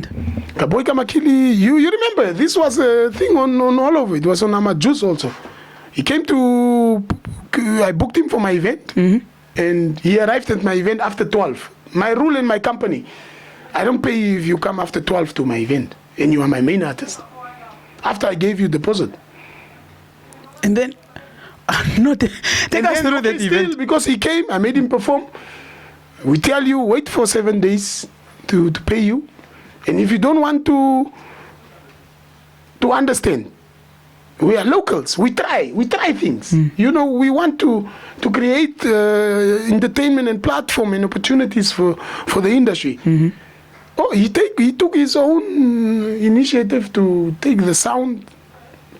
Kaboy Kamakili, you remember, this was a thing on all of it. It was on Amajuice also. He came to, I booked him for my event, and he arrived at my event after 12. My rule in my company, I don't pay you if you come after 12 to my event, and you are my main artist. After I gave you deposit. And then, take us through that event. Because he came, I made him perform. We tell you, wait for 7 days to pay you. And if you don't want to understand, we are locals. We try things. You know, we want to create entertainment and platform and opportunities for the industry. Oh, he took his own initiative to take the sound,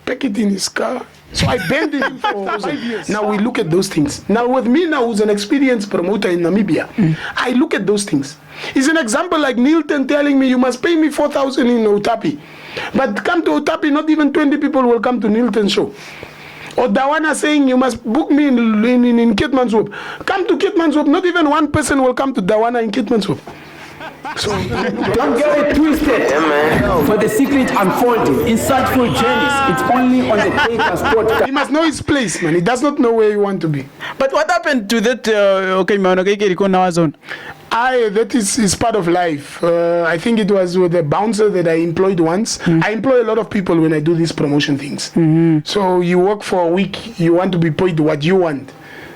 pack it in his car. So I banned him for 5 years. Now we look at those things. Now with me now, who's an experienced promoter in Namibia, I look at those things. It's an example like Nilton telling me, you must pay me 4,000 in Otapi. But come to Otapi, not even 20 people will come to Nilton's show. Or Dawana saying, you must book me in Ketmanshop. Come to Ketmanshop, not even one person will come to Dawana in Ketmanshop. So don't get it twisted. For the secret unfolding, insightful journeys, it's only on the Takers podcast. He must know his place, man. He does not know where you want to be. But what happened to that? That is part of life. I think it was with a bouncer that I employed once. I employ a lot of people when I do these promotion things. So you work for a week, you want to be paid what you want.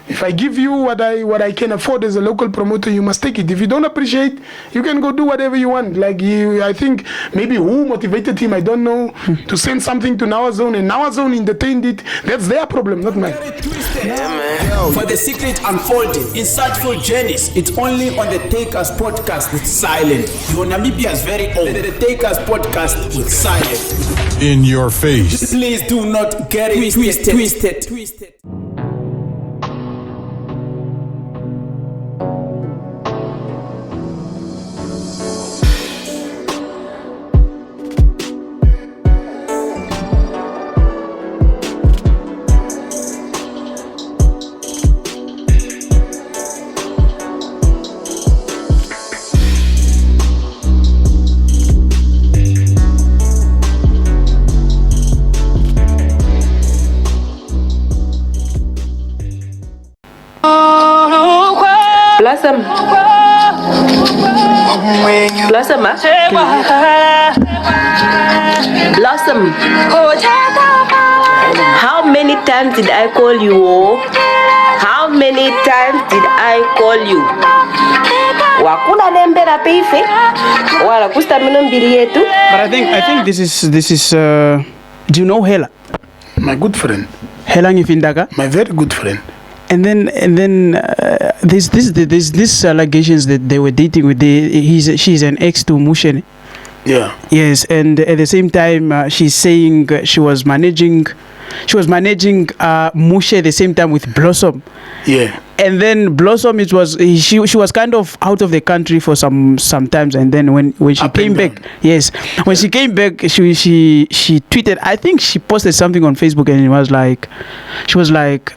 If I give you what I can afford as a local promoter, you must take it. If you don't appreciate, you can go do whatever you want. Like I think maybe who motivated him, I don't know, to send something to Nawa Zone, and Nawa Zone entertained it. That's their problem, not mine. For the secret unfolding, insightful journeys, it's only on the Takers podcast with Syllent. Your Namibia's very own. The Takers podcast with Syllent. In your face. Please do not get it twisted. Blossom. How many times did I call you? How many times did I call you? Wakuna nembera peife. Wala kusta mbili yetu. But I think this is do you know Hela? My good friend. Hela Ngifindaga? My very good friend. And then there's this allegations that they were dating with she's an ex to Mushene. Yeah. Yes, and at the same time she's saying she was managing Mushe at the same time with Blossom. Yeah. And then Blossom, she was kind of out of the country for some times, and then when she came back, when she came back, she tweeted. I think she posted something on Facebook, and she was like,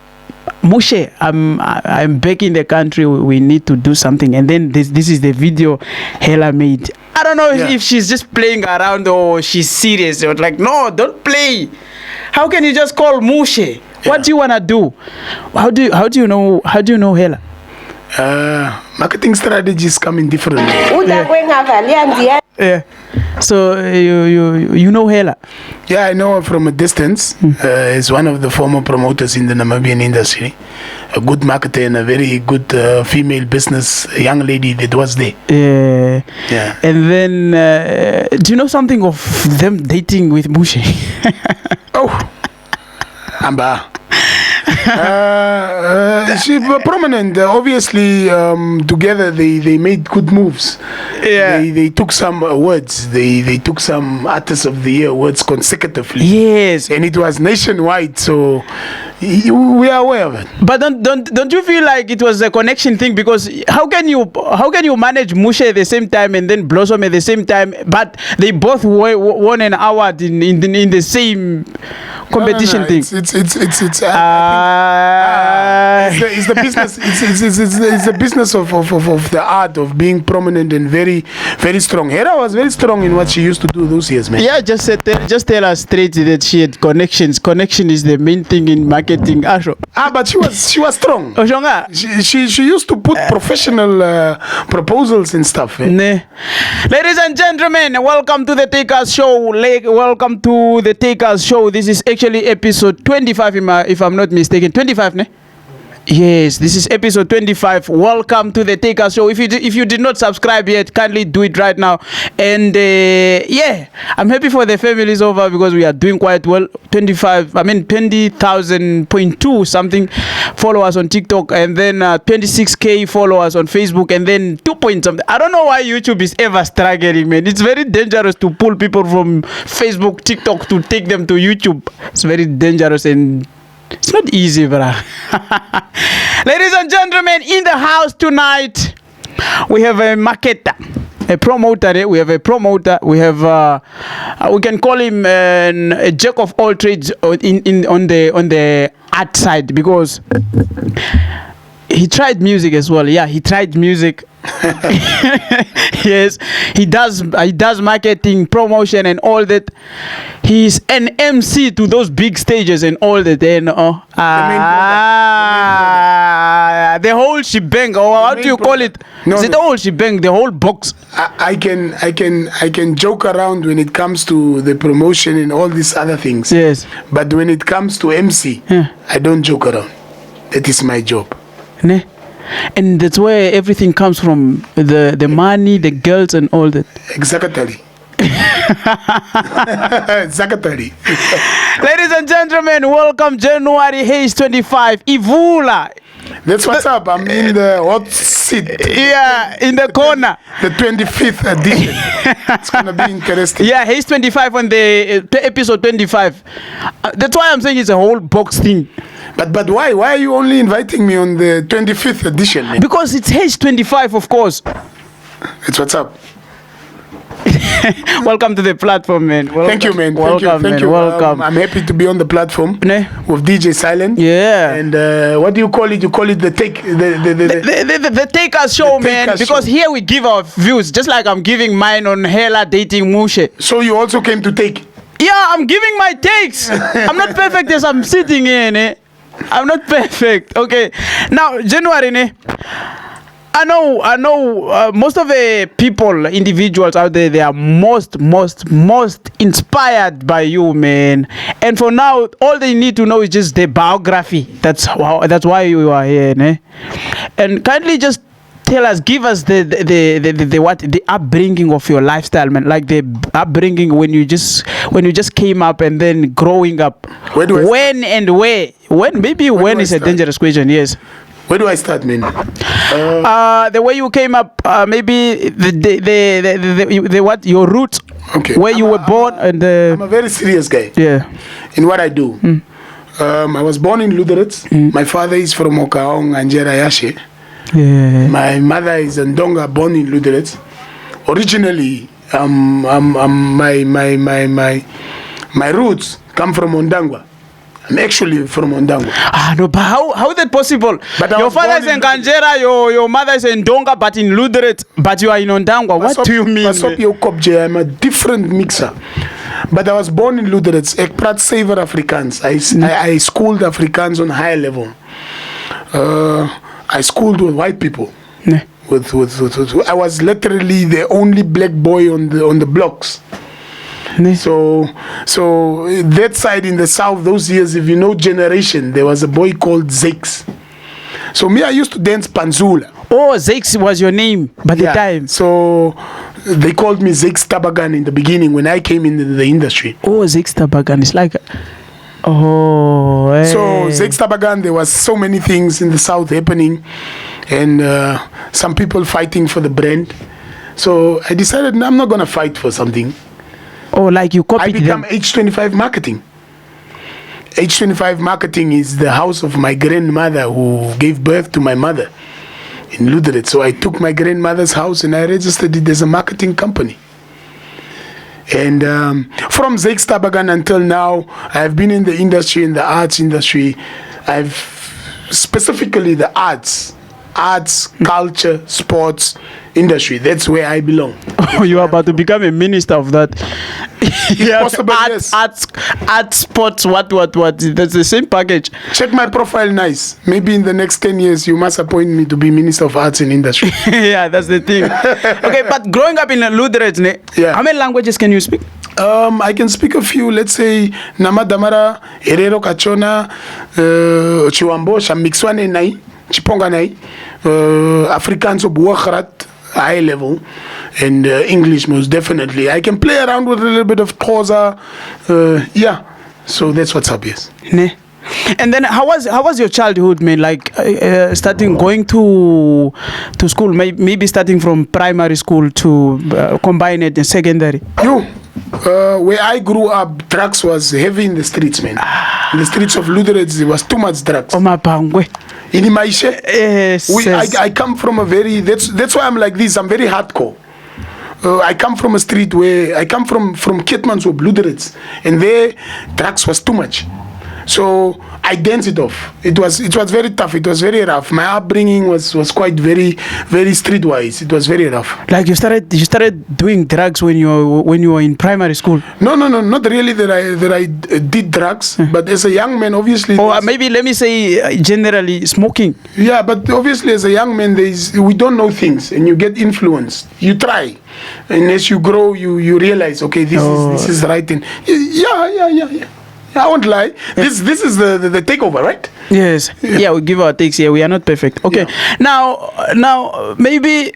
Mushe, I'm back in the country. We need to do something. And then this is the video Hela made. I don't know if she's just playing around or she's serious. Or like, no, don't play. How can you just call Mushe? Yeah. What do you wanna do? How do you know Hela? Marketing strategies come in different ways. Yeah. So you know Hela? Yeah, I know her from a distance. Is one of the former promoters in the Namibian industry. A good marketer and a very good female business young lady that was there. Yeah. And then do you know something of them dating with Mushe? Amba. She's prominent. Obviously, together they made good moves. Yeah. They took some awards. They took some Artist of the Year awards consecutively. Yes. And it was nationwide, so we are aware of it. But don't you feel like it was a connection thing? Because how can you manage Mushe at the same time and then Blossom at the same time, but they both won an award in the same competition thing. It's the business. It's the business of the art of being prominent and very, very strong. Hera was very strong in what she used to do those years, man. Yeah, just tell us straight that she had connections. Connection is the main thing in marketing. But she was strong. Oshonga. She used to put professional proposals and stuff. Ladies and gentlemen, welcome to the Takers Show. Welcome to the Takers Show. This is actually episode 25, if I'm not mistaken. 25, ne? Yes, this is episode 25. Welcome to the Takers Show. If you did not subscribe yet, kindly do it right now. And yeah, I'm happy for the families over because we are doing quite well. 20,000.2 something followers on TikTok, and then 26k followers on Facebook, and then 2 point something. I don't know why YouTube is ever struggling, man. It's very dangerous to pull people from Facebook, TikTok to take them to YouTube. It's very dangerous and it's not easy, bruh. Ladies and gentlemen, in the house tonight, we have a marketer, a promoter. We have a promoter. We have, we can call him a jack of all trades on the art side, because he tried music as well. Yeah, he tried music. Yes, he does marketing, promotion, and all that. He's an MC to those big stages and all that. Then the whole shebang, or how do you call it? Is it the whole shebang, the whole box? I can joke around when it comes to the promotion and all these other things. Yes, but when it comes to MC, I don't joke around. That is my job. Ne? And that's where everything comes from, the money, the girls, and all that. Exactly. Exactly. Ladies and gentlemen, welcome January H25. Ivula. That's what's up. I'm in the hot seat. Yeah, in the corner. The 25th edition. It's going to be interesting. Yeah, H25 on the episode 25. That's why I'm saying it's a whole box thing. But why? Why are you only inviting me on the 25th edition, man? Because it's H25, of course. It's what's up. Welcome to the platform, man. Welcome. Thank you, man. Thank you. Welcome. I'm happy to be on the platform with DJ Syllent. Yeah. And what do you call it? You call it the Takers Show, man. Because here we give our views, just like I'm giving mine on Hela dating Mushe. So you also came to take? Yeah, I'm giving my takes. I'm not perfect as I'm sitting here, ne? I'm not perfect. Okay. Now, January, ne? I know. Most of the people, individuals out there, they are most inspired by you, man. And for now, all they need to know is just the biography. That's why you are here, ne? And kindly just tell us, give us the upbringing of your lifestyle, man. Like the upbringing when you just came up and then growing up. When and where? When is a dangerous question. Yes. Where do I start, man? The way you came up, maybe the what your roots, okay. Where you were born, and I'm a very serious guy. Yeah. In what I do, I was born in Lutherets. My father is from Okaong and Jerayashe. Yeah. My mother is Ondangwa, born in Lutherets. Originally, my roots come from Ondangwa. I'm actually from Ondangwa. No, but how is that possible? But your father is in Kanjera, your mother is in Ndonga, but in Lutherets, but you are in Ondangwa. What do you mean? I'm a different mixer. But I was born in Lutherets. Ik praat zeven Afrikaans. I schooled Afrikaans on high level. I schooled with white people. I was literally the only black boy on the blocks. So that side in the south, those years, if you know Generation, there was a boy called Zakes. So me, I used to dance Panzula. Oh, Zakes was your name by the time. So they called me Zakes Tabagan in the beginning when I came into the industry. Oh, Zakes Tabagan. It's like... Oh, hey. So Zakes Tabagan, there was so many things in the south happening, and some people fighting for the brand. So I decided, no, I'm not going to fight for something. Oh, like you copied I become H25 Marketing. H25 Marketing is the house of my grandmother who gave birth to my mother in Lutherets. So I took my grandmother's house and I registered it as a marketing company. And from Zekstabagan until now, I've been in the industry, in the arts industry. I've specifically the arts, culture, sports industry. That's where I belong. Oh, you are about to become a minister of that. Yeah, possible, yes. Art, sports, what? That's the same package. Check my profile nice. Maybe in the next 10 years, you must appoint me to be Minister of Arts and Industry. Yeah, that's the thing. Okay, but growing up in Luderetz, yeah. How many languages can you speak? I can speak a few. Let's say Nama Damara, Herero Kachona, Chiwambo, Shamixwane Nai, Chiponga Nai, Afrikaans op Hooggraad, high level, and English most definitely. I can play around with a little bit of Xhosa, yeah. So that's what's up, yes. Ne. And then how was your childhood, man? Like starting going to school, maybe starting from primary school to combine it in secondary. Where I grew up, drugs was heavy in the streets, man. In the streets of Luderetz, there was too much drugs. In Imaishe, yes, I come from a very, that's why I'm like this, I'm very hardcore. I come from a street where, I come from Ketmanshop, Luderetz, and there, drugs was too much. So I danced it off. It was very tough. It was very rough. My upbringing was quite very streetwise. It was very rough. Like you started doing drugs when you were in primary school. No, not really that I did drugs. But as a young man, obviously. Or maybe let me say generally smoking. Yeah, but obviously as a young man, we don't know things, and you get influenced. You try, and as you grow, you realize, okay, this is right. And yeah. I won't lie. This is the takeover, right? Yes. Yeah, we give our takes here. We are not perfect. Okay. Yeah. Now maybe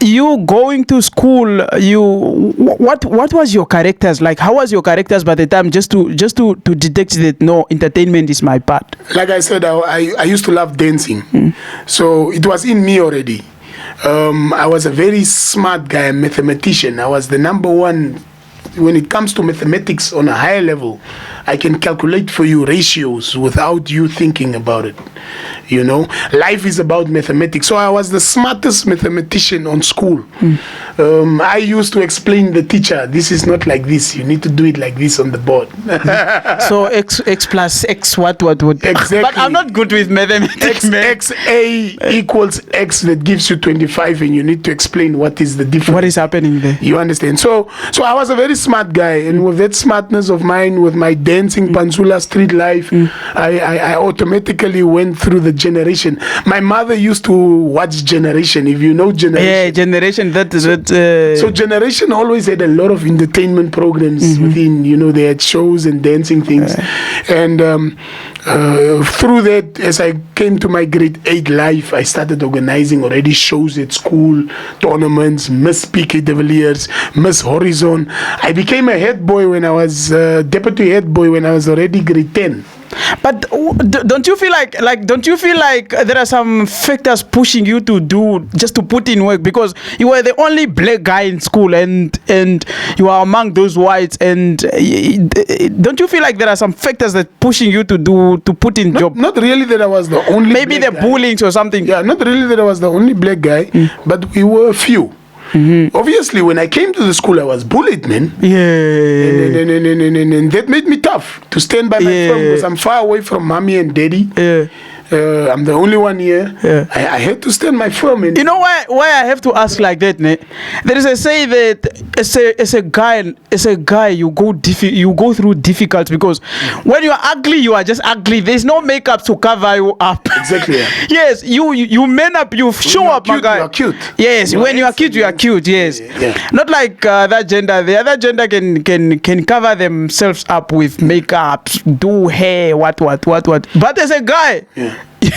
you going to school. What was your characters like? How was your characters by the time? Just to detect that no, entertainment is my part. Like I said, I used to love dancing, so it was in me already. I was a very smart guy, a mathematician. I was the number one. When it comes to mathematics on a higher level, I can calculate for you ratios without you thinking about it. You know, life is about mathematics. So I was the smartest mathematician on school. I used to explain the teacher, this is not like this. You need to do it like this on the board. So x plus x what? Exactly. But I'm not good with mathematics. XA equals x that gives you 25, and you need to explain what is the difference. What is happening there? You understand? So I was a very smart guy, and with that smartness of mine, with my dancing Pansula street life, I automatically went through the Generation. My mother used to watch Generation, if you know Generation. Yeah, Generation. So Generation always had a lot of entertainment programs within. You know, they had shows and dancing things, and through that, as I came to my grade 8 life, I started organizing already shows at school, tournaments, Miss PK De Villiers, Miss Horizon. I became a head boy when I was deputy head boy when I was already grade 10. But don't you feel like there are some factors pushing you to put in work, because you were the only black guy in school and you are among those whites, and don't you feel like there are some factors that pushing you to put in job? Not really that I was the only. Maybe the bullying or something. Yeah, not really that I was the only black guy, but we were a few. Obviously, when I came to the school, I was bullied, man. Yeah. And that made me tough to stand by my firm, because I'm far away from mommy and daddy. Yeah. I'm the only one here. Yeah. I had to stand my firm. You know why I have to ask like that, ne? There is a say that as a guy you go through difficult, because when you are ugly, you are just ugly. There's no makeup to cover you up. Exactly. Yeah. Yes, you man up, you show up, my guy. You are cute. Yes, when you are cute, you are cute. Yes. Yeah. Not like that gender. The other gender can cover themselves up with makeup, do hair, what. But as a guy,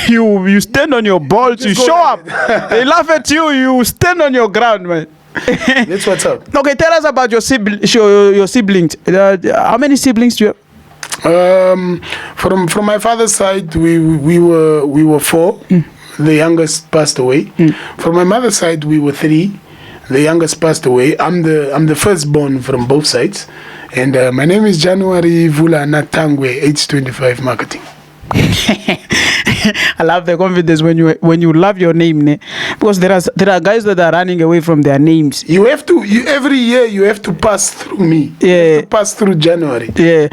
you stand on your balls, you show up. They laugh at you, you stand on your ground, man. That's what's up. Okay, tell us about your siblings. How many siblings do you have? From my father's side, we were 4. The youngest passed away. From my mother's side, we were 3. The youngest passed away. I'm the firstborn from both sides, and my name is January H25 Marketing. I love the confidence when you love your name, ne? Because there are guys that are running away from their names. You have to every year you have to pass through me. Yeah. You have to pass through January. Yeah.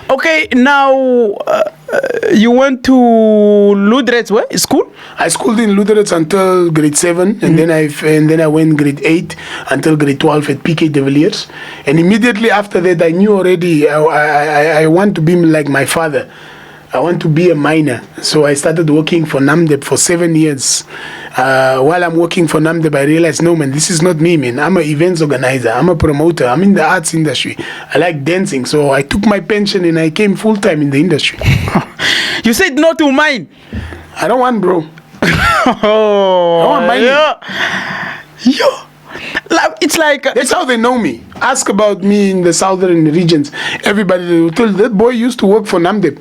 Okay. Now you went to Luderitz school? I schooled in Luderitz until grade 7, and then I went grade 8 until grade 12 at PK de Villiers. And immediately after that, I knew already I want to be like my father. I want to be a miner. So I started working for NAMDEP for 7 years. While I'm working for NAMDEP, I realized, no, man, this is not me, man. I'm an events organizer. I'm a promoter. I'm in the arts industry. I like dancing. So I took my pension and I came full-time in the industry. You said no to mine. I don't want, bro. Oh, I want mining. Yeah. It's like that's how they know me. Ask about me in the southern regions. Everybody will tell that boy used to work for NAMDEP.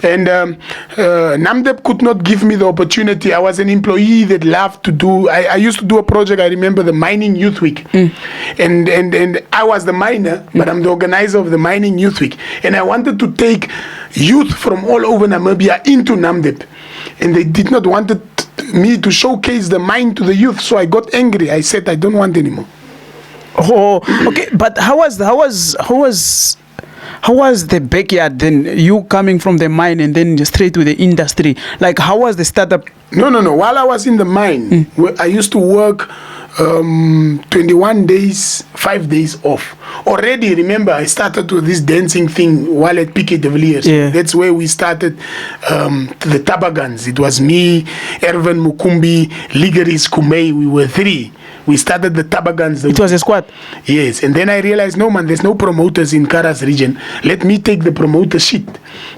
And NAMDEP could not give me the opportunity. I was an employee that loved to do. I used to do a project. I remember the Mining Youth Week, and I was the miner, but I'm the organizer of the Mining Youth Week. And I wanted to take youth from all over Namibia into NAMDEP, and they did not want me to showcase the mine to the youth. So I got angry. I said I don't want anymore. Oh, okay. But how was the backyard then? You coming from the mine and then straight to the industry. Like, how was the startup? No. While I was in the mine, I used to work 21 days, 5 days off. Already, remember, I started with this dancing thing while at PK de Villiers. Yeah. That's where we started the Tabagans. It was me, Erwin Mukumbi, Ligeris Kumei. We were 3. We started the Tabagans. It was a squad? Yes. And then I realized, no, man, there's no promoters in Karas region. Let me take the promoter shit.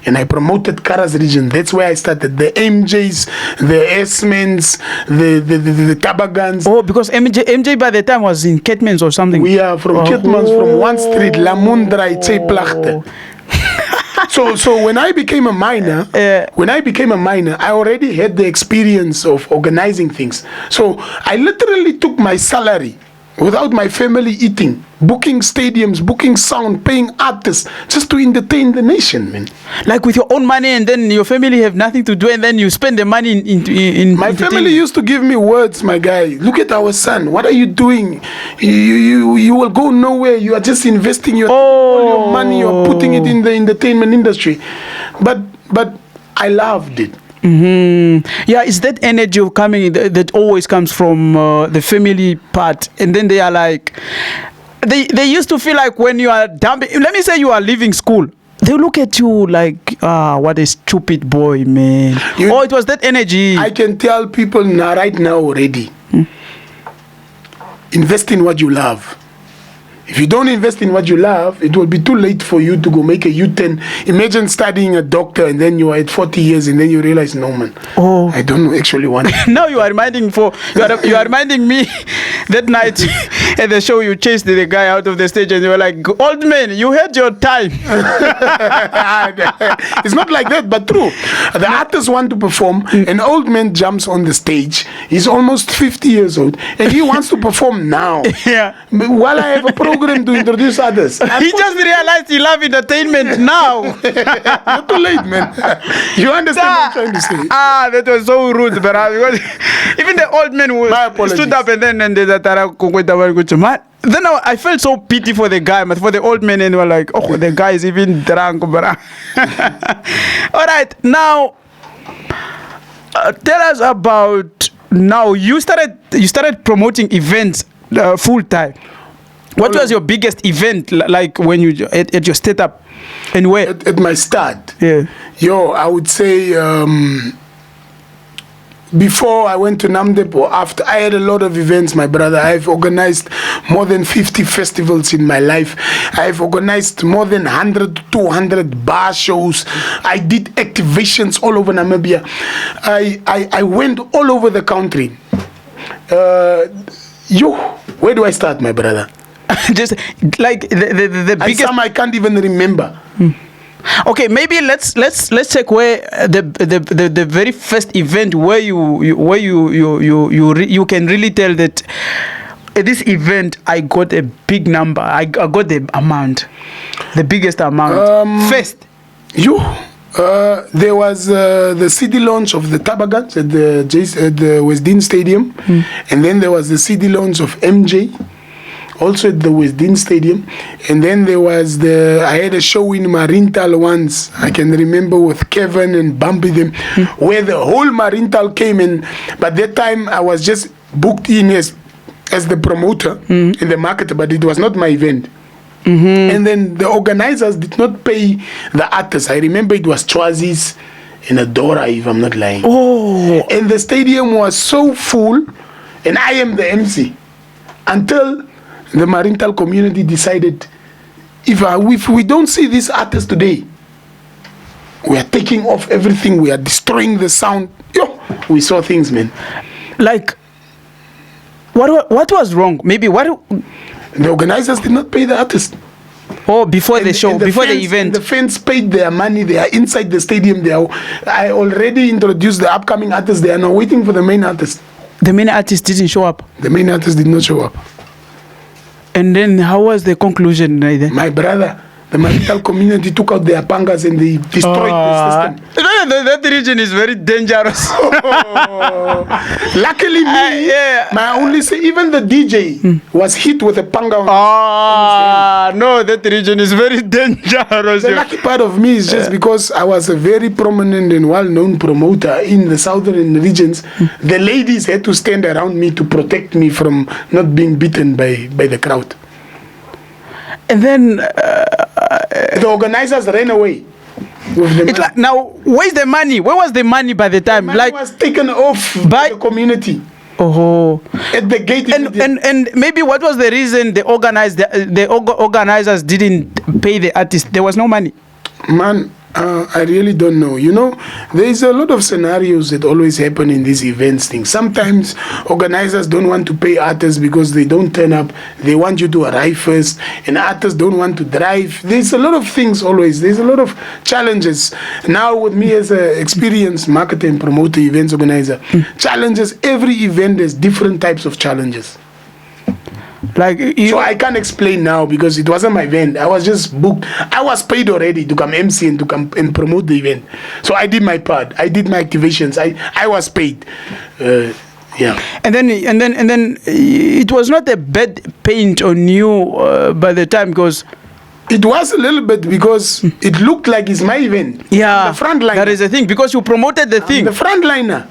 And I promoted Karas region. That's where I started. The MJs, the S-Mens, the Tabagans. Oh, because MJ by the time was in Ketmans or something. We are from Ketmans, from 1 street, Lamundra, Plachte. So when I became a miner, I already had the experience of organizing things. So I literally took my salary without my family eating, booking stadiums, booking sound, paying artists, just to entertain the nation, man. Like with your own money, and then your family have nothing to do, and then you spend the money in my family used to give me words, my guy. Look at our son. What are you doing? You will go nowhere. You are just investing all your money. You're putting it in the entertainment industry. But I loved it. Mm-hmm. Yeah, it's that energy of coming that always comes from the family part, and then they are like, they used to feel like when you are dumping. Let me say you are leaving school, they look at you like, what a stupid boy, man. It was that energy. I can tell people now, right now already, invest in what you love. If you don't invest in what you love, it will be too late for you to go make a U-turn. Imagine studying a doctor and then you are at 40 years and then you realize, no, man, I don't actually want it. Now you are reminding me that night at the show you chased the guy out of the stage and you were like, old man, you had your time. It's not like that, but true. The artists want to perform. An old man jumps on the stage. He's almost 50 years old and he wants to perform now. Yeah. While I have a program to introduce others. He just realized he loves entertainment now. Not too late, man. You understand what I'm trying to say? That was so rude, because even the old man stood up and then then I felt so pity for the guy, but for the old man, and we were like, oh, the guy is even drunk. All right, now tell us about now. You started promoting events full time. What was your biggest event like when you at your startup, and where? At my start, yeah. I would say before I went to NAMDEP or after, I had a lot of events, my brother. I've organized more than 50 festivals in my life. I've organized more than 100 to 200 bar shows. I did activations all over Namibia. I went all over the country. Where do I start, my brother? Just like the biggest. Some I can't even remember. Okay, maybe let's check where the very first event where you can really tell that at this event I got a big number. I got the amount, the biggest amount. First. There was the CD launch of the Tabagats at the Westdean Stadium, and then there was the CD launch of MJ, also at the Westdean Stadium, and then there was I had a show in Marintal once, I can remember, with Kevin and Bumpy them, where the whole Marintal came in, but that time I was just booked in as the promoter and the marketer, but it was not my event. And then the organizers did not pay the artists. I remember it was Chwazis and Adora, if I'm not lying. Oh. And the stadium was so full, and I am the MC, until the Marintal community decided, if we don't see these artists today, we are taking off everything, we are destroying the sound. Yo, we saw things, man. Like, what was wrong? Maybe what... The organizers did not pay the artists. Oh, before the show, before the event. The fans paid their money. They are inside the stadium. I already introduced the upcoming artists. They are now waiting for the main artist. The main artist didn't show up? The main artist did not show up. And then how was the conclusion? My brother, the Marintal community took out their pangas and they destroyed the system. That region is very dangerous. Luckily me, my only say, even the DJ was hit with a panga. No, that region is very dangerous. The lucky part of me is just because I was a very prominent and well-known promoter in the southern regions, the ladies had to stand around me to protect me from not being beaten by the crowd. And then the organizers ran away. It's like, now, where's the money? Where was the money by the time? The money was taken off by the community. Oh, at the gate. And maybe what was the reason the organizers didn't pay the artists? There was no money. Man, I really don't know. You know, there is a lot of scenarios that always happen in these events things. Sometimes organizers don't want to pay artists because they don't turn up. They want you to arrive first, and artists don't want to drive. There's a lot of things always. There's a lot of challenges. Now with me as an experienced marketer and promoter, events organizer, challenges, every event has different types of challenges. Like so I can't explain now because it wasn't my event. I was just booked. I was paid already to come MC and to come and promote the event. So I did my part. I did my activations. I was paid. Yeah. And then it was not a bad paint on you by the time, because it was a little bit, because it looked like it's my event. Yeah. The front line. That is the thing, because you promoted the thing. The frontliner.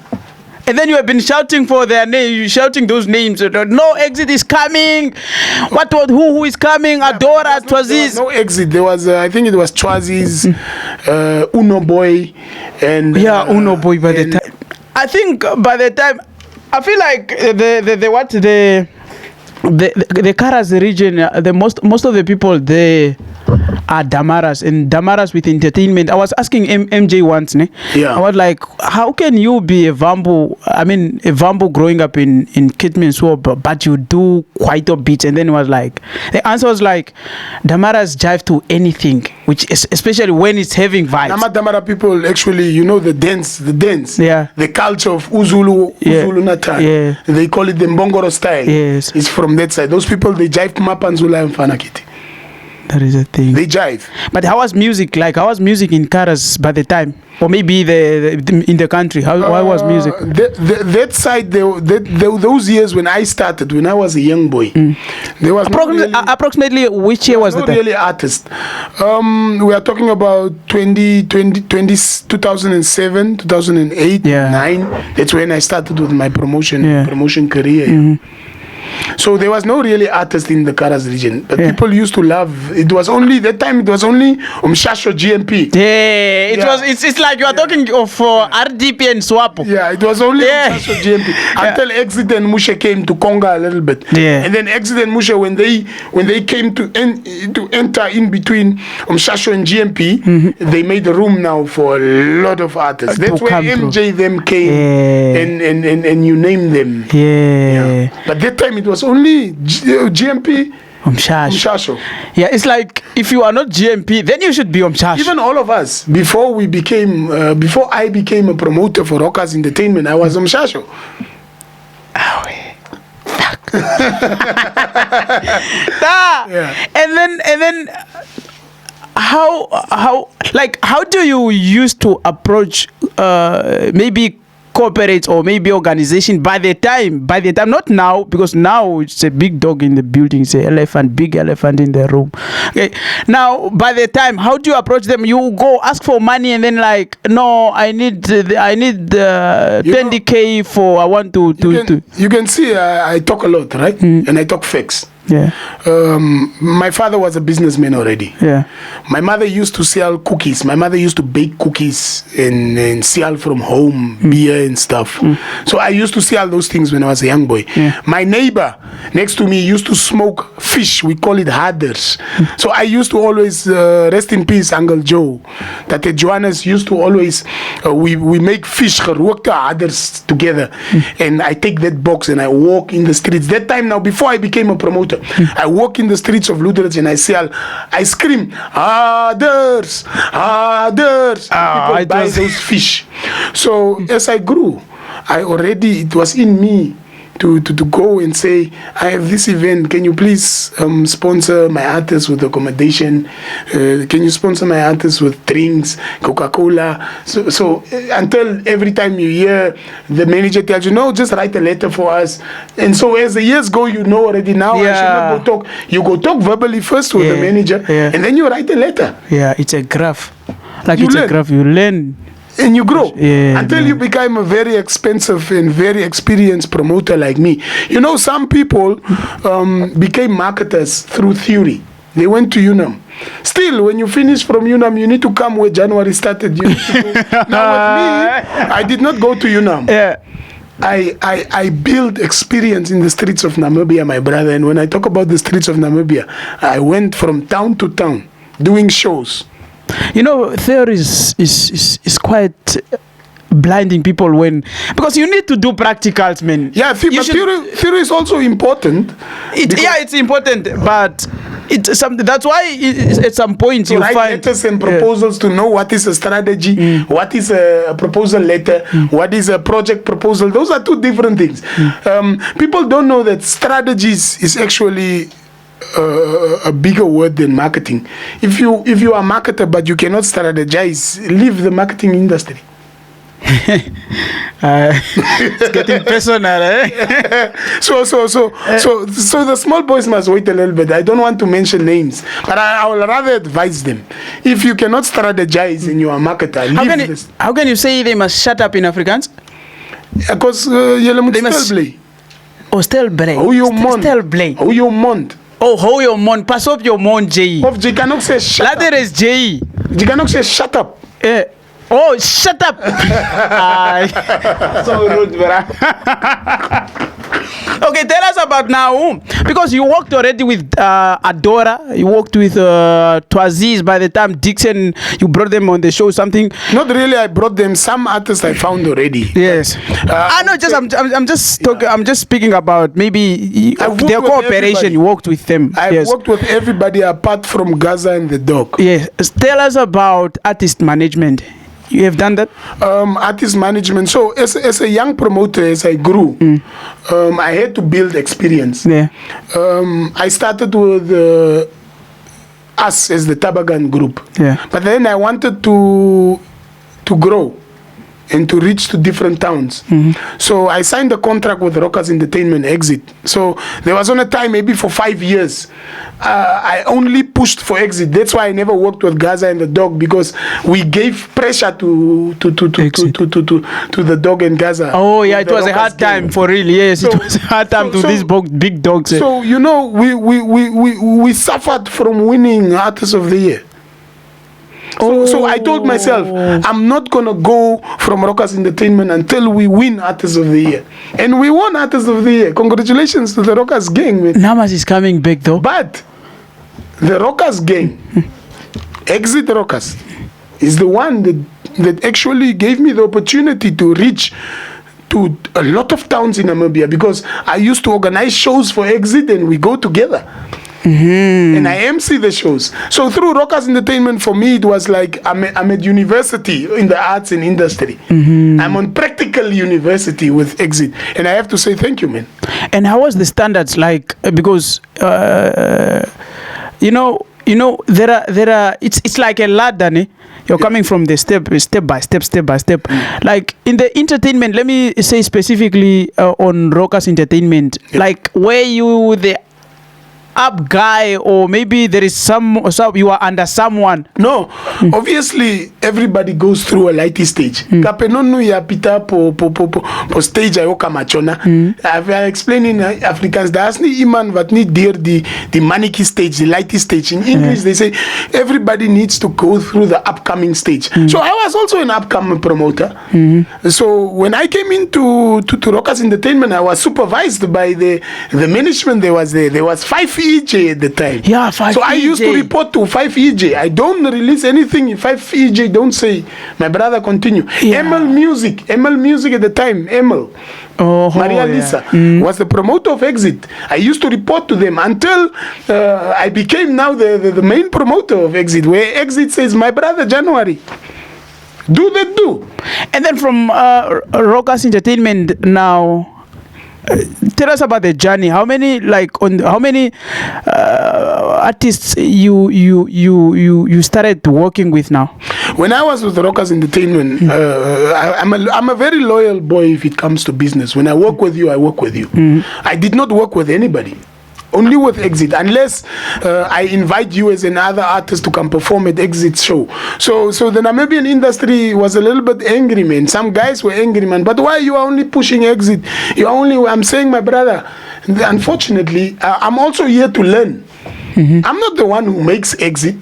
And then you have been shouting for their name, you shouting those names. No exit is coming. Who is coming? Yeah, Adora, Twazis. There was no exit. There was, I think it was Twazis, Uno Boy, and Uno Boy. By the time, I think by the time, I feel like the Karas region, most of the people there are Damaras, and Damaras with entertainment. I was asking MJ once, yeah. I was like, how can you be a Vambo growing up in Ketmanshop, but you do quite a bit? And then it was like, the answer was like, Damaras jive to anything, which is especially when it's having vibes. Damara people actually, you know, the dance, yeah, the culture of Uzulu Natal. Yeah. They call it the Mbongoro style. Yes, it's from that side. Those people, they jive Mapanzula and Fanakiti. That is a thing. They jive. But how was music like? How was music in Karas by the time? Or maybe in the country? How was music? That side, those years when I started, when I was a young boy, there was approximately which year was that? Not really artist. We are talking about 2007, 2008, 9. That's when I started with my promotion career. So there was no really artist in the Karas region, but people used to love. It was only that time. It was only Umshasho GMP. It's like you are talking of RDP and Swapo. Yeah, it was only Umshasho GMP until Exit and Mushe came to Conga a little bit. Yeah. And then Exit and Mushe, when they came to enter in between Umshasho and GMP, they made a room now for a lot of artists. That's where MJ them came and you name them. Yeah. But that time it was only GMP. Umshasho. Yeah, it's like if you are not GMP, then you should be Umshasho. Even all of us, before I became a promoter for Rockaz Entertainment, I was Umshasho. Fuck. And then how do you used to approach maybe corporates or maybe organization by the time, not now, because now it's a big dog in the building, it's an big elephant in the room. Okay, now by the time, how do you approach them? You go ask for money and then like, no, I need 20K for, I want to. You can see I talk a lot, right? And I talk facts. Yeah. My father was a businessman already. Yeah. My mother used to sell cookies. My mother used to bake cookies and sell from home, beer and stuff. So I used to see all those things when I was a young boy. Yeah. My neighbor next to me used to smoke fish. We call it harders. So I used to always, rest in peace, Uncle Joe. That Johannes used to always, we make fish, gerookte harders together. And I take that box and I walk in the streets. That time now, before I became a promoter, I walk in the streets of Luderitz and I scream, harders, harders. People buy those fish. So as I grew, it was in me to go and say, I have this event, can you please sponsor my artists with accommodation? Can you sponsor my artists with drinks, Coca-Cola? So until every time you hear the manager tells you, no, just write a letter for us. And so as the years go, you know already now, I should not go talk. You go talk verbally first with the manager, and then you write a letter. Yeah, it's a graph. Like it's a graph, you learn. And you grow until you become a very expensive and very experienced promoter like me. You know, some people became marketers through theory. They went to UNAM. Still, when you finish from UNAM, you need to come where January started. You need to go. Now with me, I did not go to UNAM. Yeah. I built experience in the streets of Namibia, my brother. And when I talk about the streets of Namibia, I went from town to town doing shows. You know, theory is quite blinding people because you need to do practicals, man. Yeah, theory is also important. It's important, but it's something. That's why at some point you write find letters and proposals to know what is a strategy, what is a proposal letter, what is a project proposal. Those are two different things. People don't know that strategies is actually a bigger word than marketing. If you are a marketer but you cannot strategize, leave the marketing industry. It's getting personal, eh? So the small boys must wait a little bit. I don't want to mention names, but I will rather advise them. If you cannot strategize and you are a marketer, how can you say they must shut up in Afrikaans? Because they must stel bly. Hou jou mond. Stel bly. Hou jou mond. Oh, hou jou mond. Pas op jou mond, J. Of jy kan ook sê shut up. Later is J. Jy kan ook sê shut up. Oh, shut up. So rude, bro. Okay, tell us about now, because you worked already with Adora, you worked with Twaziz. By the time Dixon, you brought them on the show, something. Not really, I brought them. Some artists I found already. Yes. I'm just talking. I'm just speaking about maybe their cooperation. You worked with them. I've worked with everybody apart from Gaza and the dog. Yes. Tell us about artist management. You have done that? Artist management. So as a young promoter, as I grew, I had to build experience. Yeah. I started with us as the Tabagan group. Yeah. But then I wanted to grow and to reach to different towns. So I signed a contract with Rockaz Entertainment, Exit. So there was on a time, maybe for 5 years, I only pushed for Exit. That's why I never worked with Gaza and the dog, because we gave pressure to the dog and Gaza. Oh yeah, it was a hard time for real. Yes, it was a hard time to these big dogs. So you know, we suffered from winning Artist of the Year. So I told myself, I'm not going to go from Rockaz Entertainment until we win Artist of the Year. And we won Artist of the Year. Congratulations to the Rockaz gang, man. Namas is coming back though. But the Rockaz gang, Exit Rockaz, is the one that actually gave me the opportunity to reach to a lot of towns in Namibia, because I used to organize shows for Exit and we go together. And I MC the shows. So through Rockaz Entertainment, for me, it was like I'm at university in the arts and industry. I'm on practical university with Exit. And I have to say thank you, man. And how was the standards like? Because, you know, you know, there are. It's like a ladder, ne? You're coming from the step by step. Like in the entertainment, let me say specifically on Rockaz Entertainment, like where you the up guy, or maybe there is some you are under someone. No, obviously everybody goes through a lighty stage. Kapenonu ya pita po stage ayo kamachona. I've explained in Africans there's ni iman but ni dear the maniki stage, the lighty stage. In English they say everybody needs to go through the upcoming stage. So I was also an upcoming promoter. So when I came into to Rockaz Entertainment, I was supervised by the management. There was 5 EJ at the time. Yeah, 5 So I used to report to 5 EJ. I don't release anything if 5 EJ don't say, my brother continue. ML Music at the time, ML. Maria Lisa was the promoter of Exit. I used to report to them until I became now the main promoter of Exit, where Exit says, my brother January, do. And then from Rockaz Entertainment now, tell us about the journey. How many artists you started working with now? When I was with Rockaz Entertainment, I'm a very loyal boy if it comes to business. When I work with you, I work with you. I did not work with anybody. Only with Exit, unless I invite you as another artist to come perform at Exit's show. So the Namibian industry was a little bit angry, man. Some guys were angry, man. But why you are only pushing Exit? I'm saying, my brother, unfortunately, I'm also here to learn. I'm not the one who makes Exit.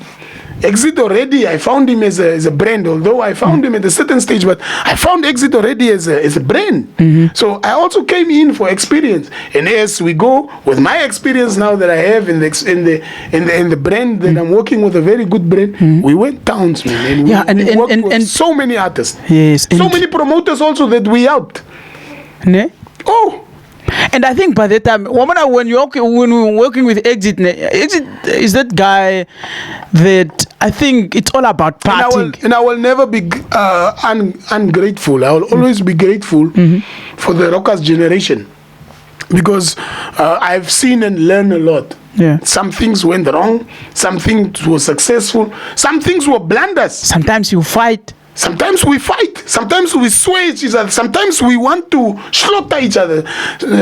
Exit already, I found him as a brand, although I found him at a certain stage, but I found Exit already as a brand. So I also came in for experience. And as we go with my experience now that I have in the brand that I'm working with, a very good brand, we went towns, man. And we worked with so many artists. Yes. So many promoters also that we helped. Ne? Oh. And I think by the time, when we were working with Exit is that guy that I think it's all about partying. And I will never be ungrateful. I will always be grateful for the Rockaz generation, because I've seen and learned a lot. Yeah. Some things went wrong. Some things were successful. Some things were blunders. Sometimes you fight. Sometimes we fight. Sometimes we swear each other. Sometimes we want to slaughter each other.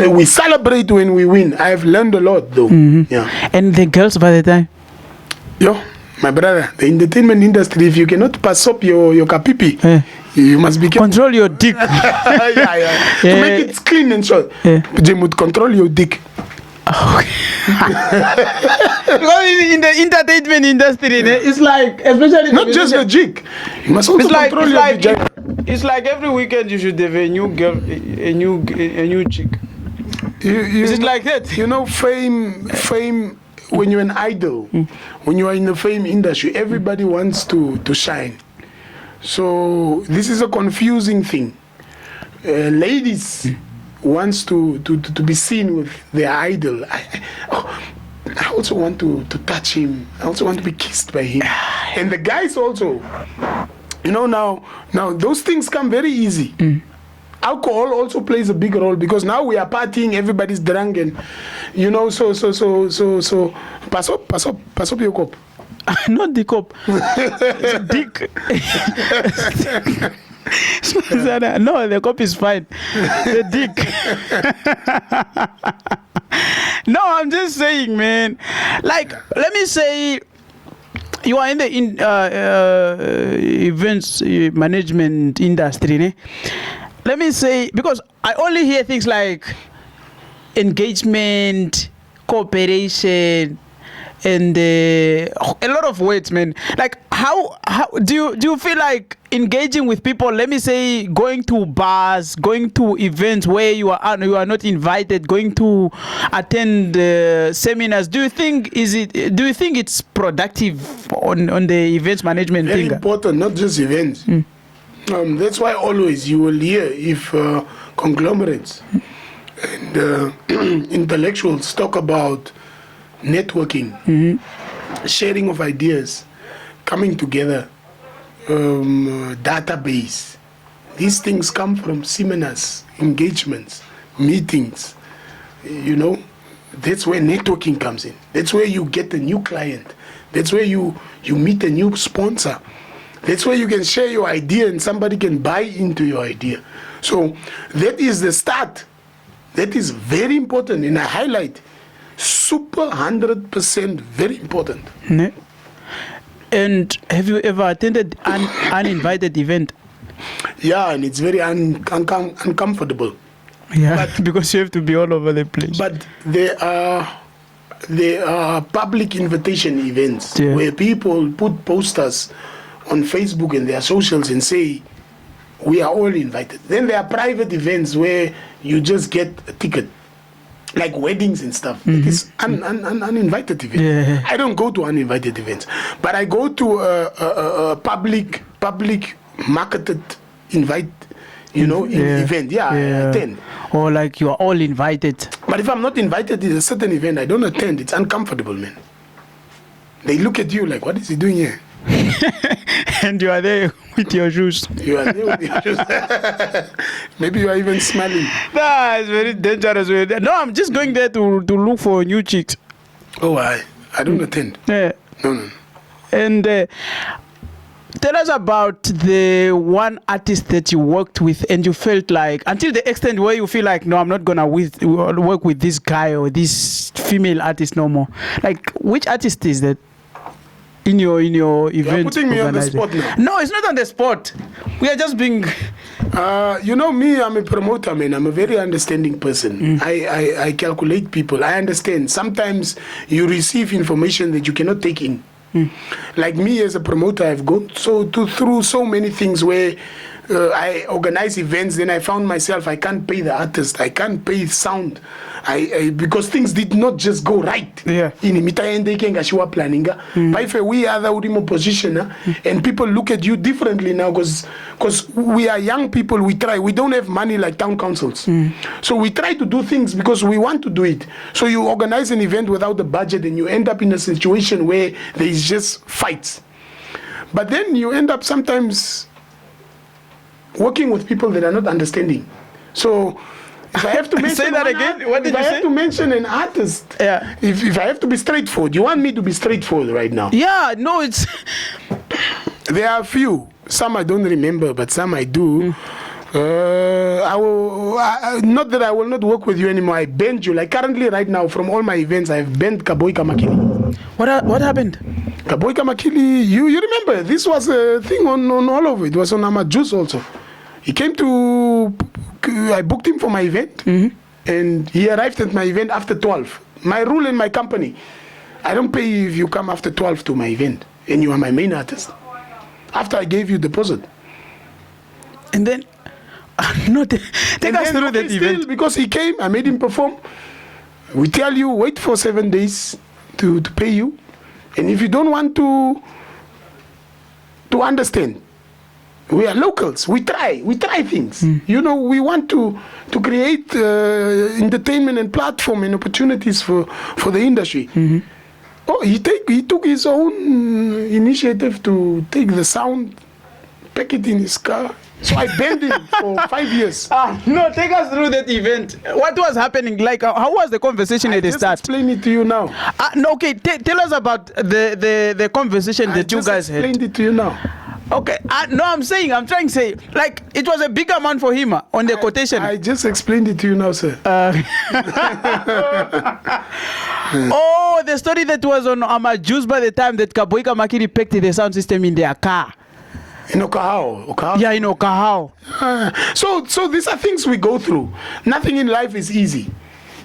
We celebrate when we win. I have learned a lot, though. Yeah. And the girls by the time? Yo, my brother, the entertainment industry, if you cannot pass up your kapipi, you must be careful. Control your dick. Yeah. To make it clean and short. They would control your dick. Okay. Because in the entertainment industry, it's like, especially not just the jig, you must also control your vagina. It's like every weekend you should have a new girl, a new chick. Is it like that? You know, fame. When you're an idol, when you are in the fame industry, everybody wants to shine. So this is a confusing thing. Ladies wants to be seen with their idol. I also want to touch him. I also want to be kissed by him. And the guys also, you know, now those things come very easy. Alcohol also plays a big role, because now we are partying, everybody's drunk, and you know, so pass up your cup. Not the cup. It's dick. No, the cup is fine. The dick. No, I'm just saying, man. Like, let me say, you are in the events management industry, ne? Let me say, because I only hear things like engagement, cooperation, and a lot of words, man. Like, how do you feel like engaging with people? Let me say, going to bars, going to events where you are not invited, going to attend seminars. Do you think it's productive on the events management Very thing? important, not just events. That's why always you will hear if conglomerates and intellectuals talk about networking, sharing of ideas, coming together, database. These things come from seminars, engagements, meetings. You know, that's where networking comes in. That's where you get a new client. That's where you meet a new sponsor. That's where you can share your idea and somebody can buy into your idea. So that is the start. That is very important, and I highlight super 100% very important. Ne? And have you ever attended an uninvited event? Yeah, and it's very uncomfortable. Yeah, because you have to be all over the place. But there are public invitation events where people put posters on Facebook and their socials and say, we are all invited. Then there are private events where you just get a ticket, like weddings and stuff. It is uninvited event. Yeah. I don't go to uninvited events, but I go to a public marketed event. Yeah, I attend. Or like you are all invited. But if I'm not invited to a certain event, I don't attend. It's uncomfortable, man. They look at you like, what is he doing here? And you are there with your shoes. You are there with your shoes. Maybe you are even smelling. Nah, it's very dangerous. No, I'm just going there to look for new chicks. Oh, I don't attend. Yeah. No. And tell us about the one artist that you worked with and you felt like, until the extent where you feel like, no, I'm not going to work with this guy or this female artist no more. Like, which artist is that? In your event. You're putting me on the spot now. No, it's not on the spot. We are just being... You know me, I'm a promoter, man. I'm a very understanding person. I calculate people. I understand. Sometimes you receive information that you cannot take in. Like me as a promoter, I've gone through so many things where I organize events, then I found myself, I can't pay the artist, I can't pay sound, because things did not just go right. Yeah. In imitaende kengashiwa planning. But if we are the ultimate position, and people look at you differently now, because we are young people, we try. We don't have money like town councils, so we try to do things because we want to do it. So you organize an event without the budget, and you end up in a situation where there is just fights. But then you end up sometimes working with people that are not understanding. So if I have to mention say that again. What did you say? If I have to mention an artist, Yeah. If I have to be straightforward, you want me to be straightforward right now? Yeah, no, it's... There are a few. Some I don't remember, but some I do. I will not that I will not work with you anymore. I banned you. Like currently, right now, from all my events, I've banned Kaboy Kamakili. What happened? Kaboy Kamakili, you remember? This was a thing on all of it. It was on Amajuice also. He came to, I booked him for my event, and he arrived at my event after 12. My rule in my company, I don't pay you if you come after 12 to my event, and you are my main artist. After I gave you deposit. And then, take us through that event. Because he came, I made him perform. We tell you, wait for 7 days to pay you. And if you don't want to understand, we are locals. We try things. We want to create entertainment and platform and opportunities for the industry. Oh, he took his own initiative to take the sound, pack it in his car. So I banned him for 5 years. No, take us through that event. What was happening? Like, how was the conversation at the start? I just explain it to you now. No, okay, tell us about the conversation that you guys had. I explained it to you now. Okay, no, I'm trying to say, like, it was a big amount for him on the quotation. I just explained it to you now, sir. Oh, the story that was on Amajuice by the time that Kaboy Kamakili packed the sound system in their car. In Okahao. Yeah, in Okahao. So these are things we go through. Nothing in life is easy.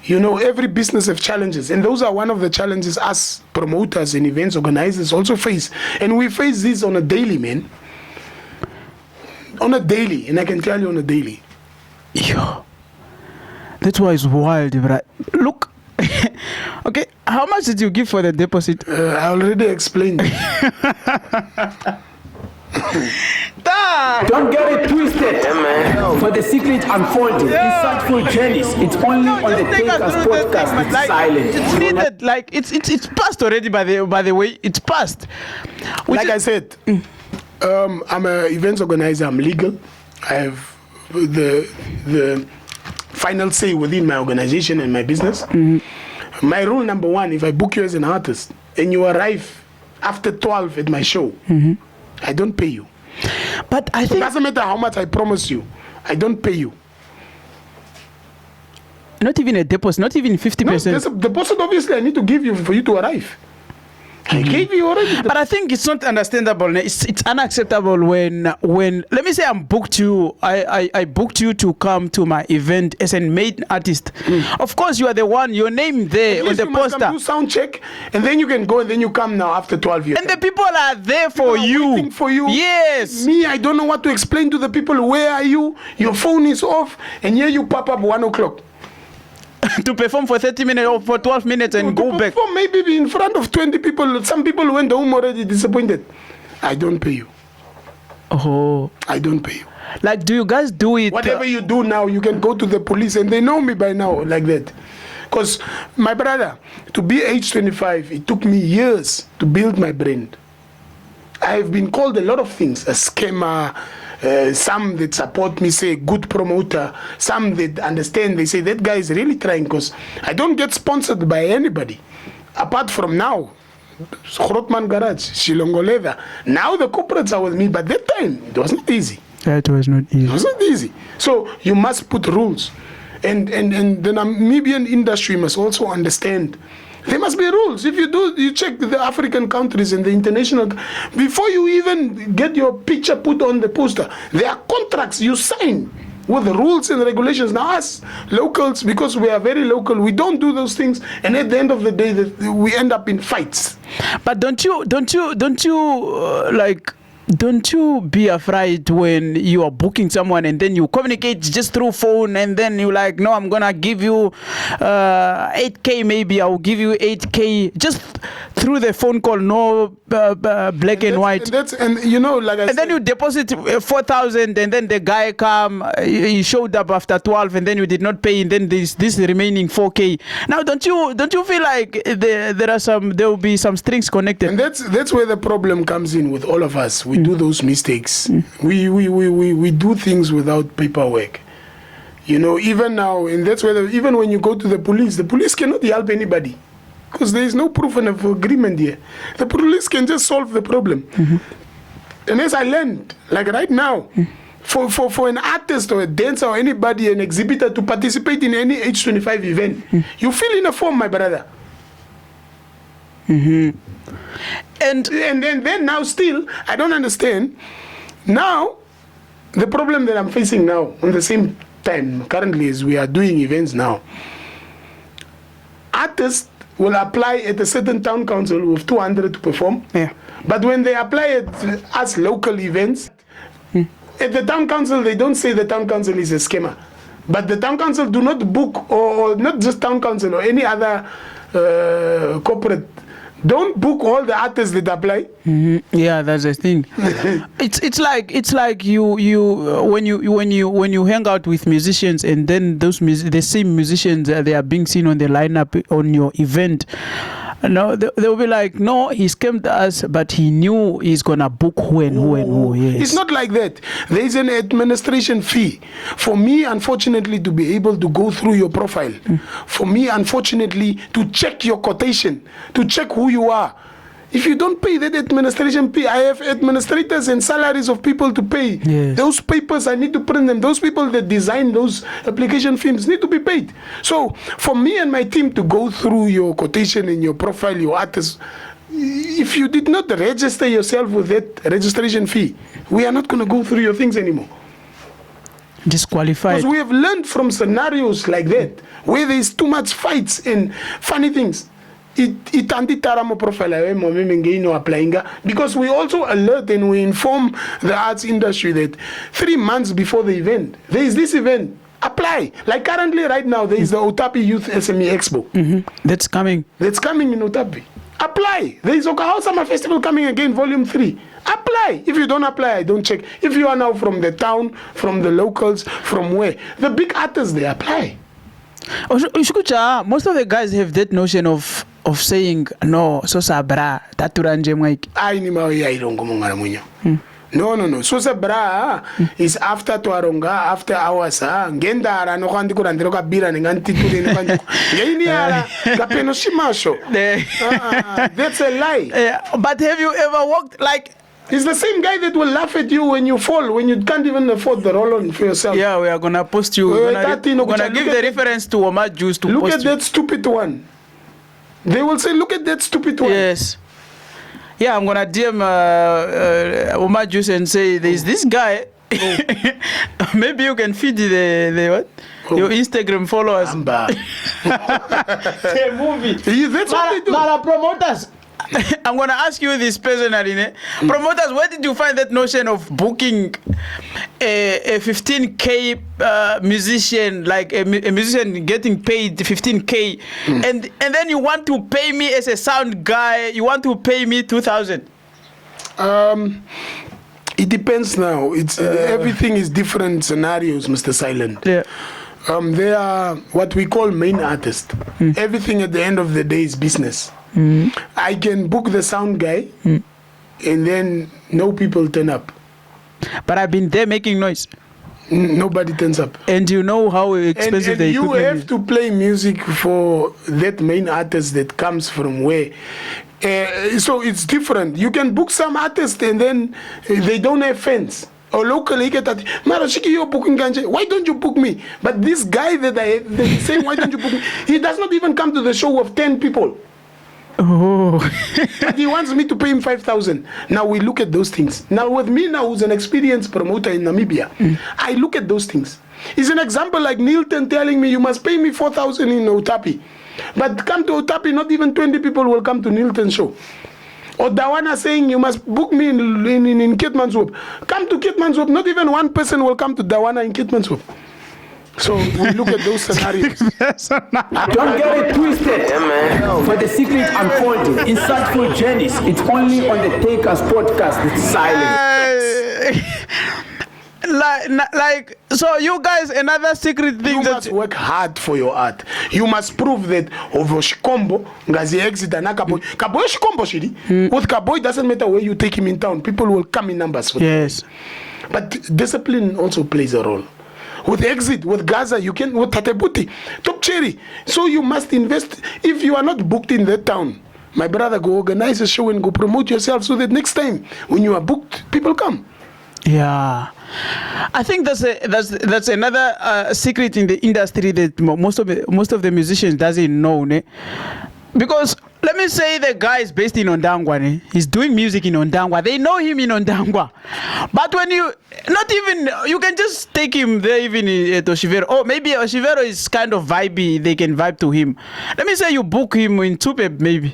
Every business has challenges, and those are one of the challenges us promoters and events organizers also face. And we face this on a daily, man. On a daily, and I can tell you on a daily. Yeah. That's why it's wild, right? Look. Okay, how much did you give for the deposit? I already explained. Don't get it twisted. For the secret unfolding, insightful journeys, it's only on the Take Us podcast with Syllent. It's needed, like it's passed already. By the way, it's passed. I said, I'm an events organizer. I'm legal. I have the final say within my organization and my business. My rule number one: if I book you as an artist and you arrive after 12 at my show, I don't pay you. But I It think doesn't matter how much I promise you, I don't pay you. not even a deposit, not even 50%. No, there's a deposit obviously I need to give you for you to arrive. I gave you already. But I think it's not understandable. It's unacceptable when let me say I'm booked you. I booked you to come to my event as a main artist. Of course, you are the one. Your name there on the you must poster. come do sound check, and then you can go, and then you come now after 12 years. And the people are there for People are you. waiting for you. Yes. Me, I don't know what to explain to the people. Where are you? Your phone is off, and here you pop up 1 o'clock. To perform for 30 minutes or for 12 minutes and go back. Perform maybe in front of 20 people. Some people went home already disappointed. I don't pay you. Oh. I don't pay you. Like, do you guys do it? Whatever you do now, you can go to the police, and they know me by now like that. Because my brother, to be age 25, it took me years to build my brand. I have been called a lot of things, a scammer, some that support me say good promoter, some that understand, they say that guy is really trying, because I don't get sponsored by anybody. Apart from now, Grootman Garage, Shilongo Leather. Now the corporates are with me, but that time, it was not easy. That was not easy. It was not easy. So you must put rules. And the Namibian industry must also understand there must be rules. If you check the African countries and the international, before you even get your picture put on the poster, there are contracts you sign with the rules and regulations. Now us locals, because we are very local, we don't do those things, and at the end of the day, we end up in fights. But don't you don't you be afraid when you are booking someone and then you communicate just through phone, and then you like, no, I'm gonna give you 8K, maybe I'll give you 8K just through the phone call, no black and white. And you know, like I said, and then you deposit 4,000, and then the guy come, he showed up after 12, and then you did not pay, and then this remaining 4K. Now, don't you feel like there will be some strings connected? And that's where the problem comes in with all of us. We do those mistakes. We do things without paperwork. You know, even now, and that's where even when you go to the police cannot help anybody, because there is no proof of agreement here. The police can just solve the problem. And as I learned, like right now, for an artist or a dancer or anybody, an exhibitor to participate in any H25 event, you fill in a form, my brother. And then now still, I don't understand. Now, the problem that I'm facing now, on the same time, currently, as we are doing events now, artists will apply at a certain town council with 200 to perform. Yeah. But when they apply at us local events, at the town council, they don't say the town council is a scammer. But the town council do not book, or not just town council or any other corporate, don't book all the artists that apply. Yeah, that's the thing. it's like you when you hang out with musicians, and then the same musicians they are being seen on the lineup on your event. No, they'll be like, no, he scammed us, but he knew he's gonna book who and who. Yes. It's not like that. There is an administration fee. For me, unfortunately, to be able to go through your profile, for me, unfortunately, to check your quotation, to check who you are. If you don't pay that administration fee, I have administrators and salaries of people to pay. Yes. Those papers, I need to print them. Those people that design those application films need to be paid. So for me and my team to go through your quotation and your profile, your artist, if you did not register yourself with that registration fee, we are not going to go through your things anymore. Disqualified. Because we have learned from scenarios like that, where there is too much fights and funny things. Because we also alert and we inform the arts industry that 3 months before the event, there is this event, apply. Like currently right now, there is the Otapi Youth SME Expo. That's coming In Otapi. Apply. There is Rockaz Summer Festival coming again, Volume 3. Apply. If you don't apply, I don't check. If you are now from the town, from the locals, from where, the big artists, they apply. Most of the guys have that notion of saying no, so sabra taturanje mwaiki. Ai ni mawe ya ilongo mongana mwenyo. No. So sa bra is after Tuaronga, after hours. Gendara no kandi kurandiro ka bira nganti tuli no kandi. Ngeni ala kapeno shimasho. That's a lie. But have you ever walked like? It's the same guy that will laugh at you when you fall, when you can't even afford the roll-on for yourself. Yeah, we are gonna post you. We're gonna give the reference to Omar Juice to look post at that stupid one. They will say, look at that stupid one. Yes. Yeah, I'm gonna DM Omar Juice and say, there's this guy. Maybe you can feed the what? Your Instagram followers. The movie. That's what they do. Promoters. I'm gonna ask you this personally. Promoters, where did you find that notion of booking a 15K musician, like a musician getting paid 15K, and then you want to pay me as a sound guy, you want to pay me 2,000? It depends now. It's everything is different scenarios, Mr. Syllent. Yeah. They are what we call main artists. Everything at the end of the day is business. I can book the sound guy and then no people turn up. But I've been there making noise. Nobody turns up. And you know how expensive the you equipment have to play music for that main artist that comes from where. So it's different. You can book some artists and then they don't have fans. Or locally get that Marashiki, you're booking Ganje. Why don't you book me? But this guy that they say, why don't you book me? He does not even come to the show of 10 people. Oh. But he wants me to pay him 5,000. Now we look at those things. Now with me now, who's an experienced promoter in Namibia, I look at those things. It's an example like Nilton telling me you must pay me 4,000 in Otapi. But come to Otapi, not even 20 people will come to Nilton's show. Or Dawana saying you must book me in Ketmanshop. Come to Ketmanshop, not even one person will come to Dawana in Ketmanshop. So we look at those scenarios. Don't get it twisted. For the secret unfolding, insightful journeys, it's only on the Takers podcast with Syllent. Like, so you guys, another secret thing You that must work hard for your art. You must prove that over Shikombo, Ngazi exit and Kaboy. Kaboy Shikombo shiri. With Kaboy doesn't matter where you take him in town. People will come in numbers for yes. But discipline also plays a role. With Exit, with Gaza, you can, with Tatebuti, Top Cherry. So you must invest. If you are not booked in that town, my brother, go organize a show and go promote yourself so that next time when you are booked, people come. Yeah, I think that's another secret in the industry that most of the musicians doesn't know, ne? Because let me say the guy is based in Ondangwa, ne? He's doing music in Ondangwa. They know him in Ondangwa, but when you you can just take him there even at Oshivero. Oh, maybe Oshivero is kind of vibey. They can vibe to him. Let me say you book him in Tupe, maybe.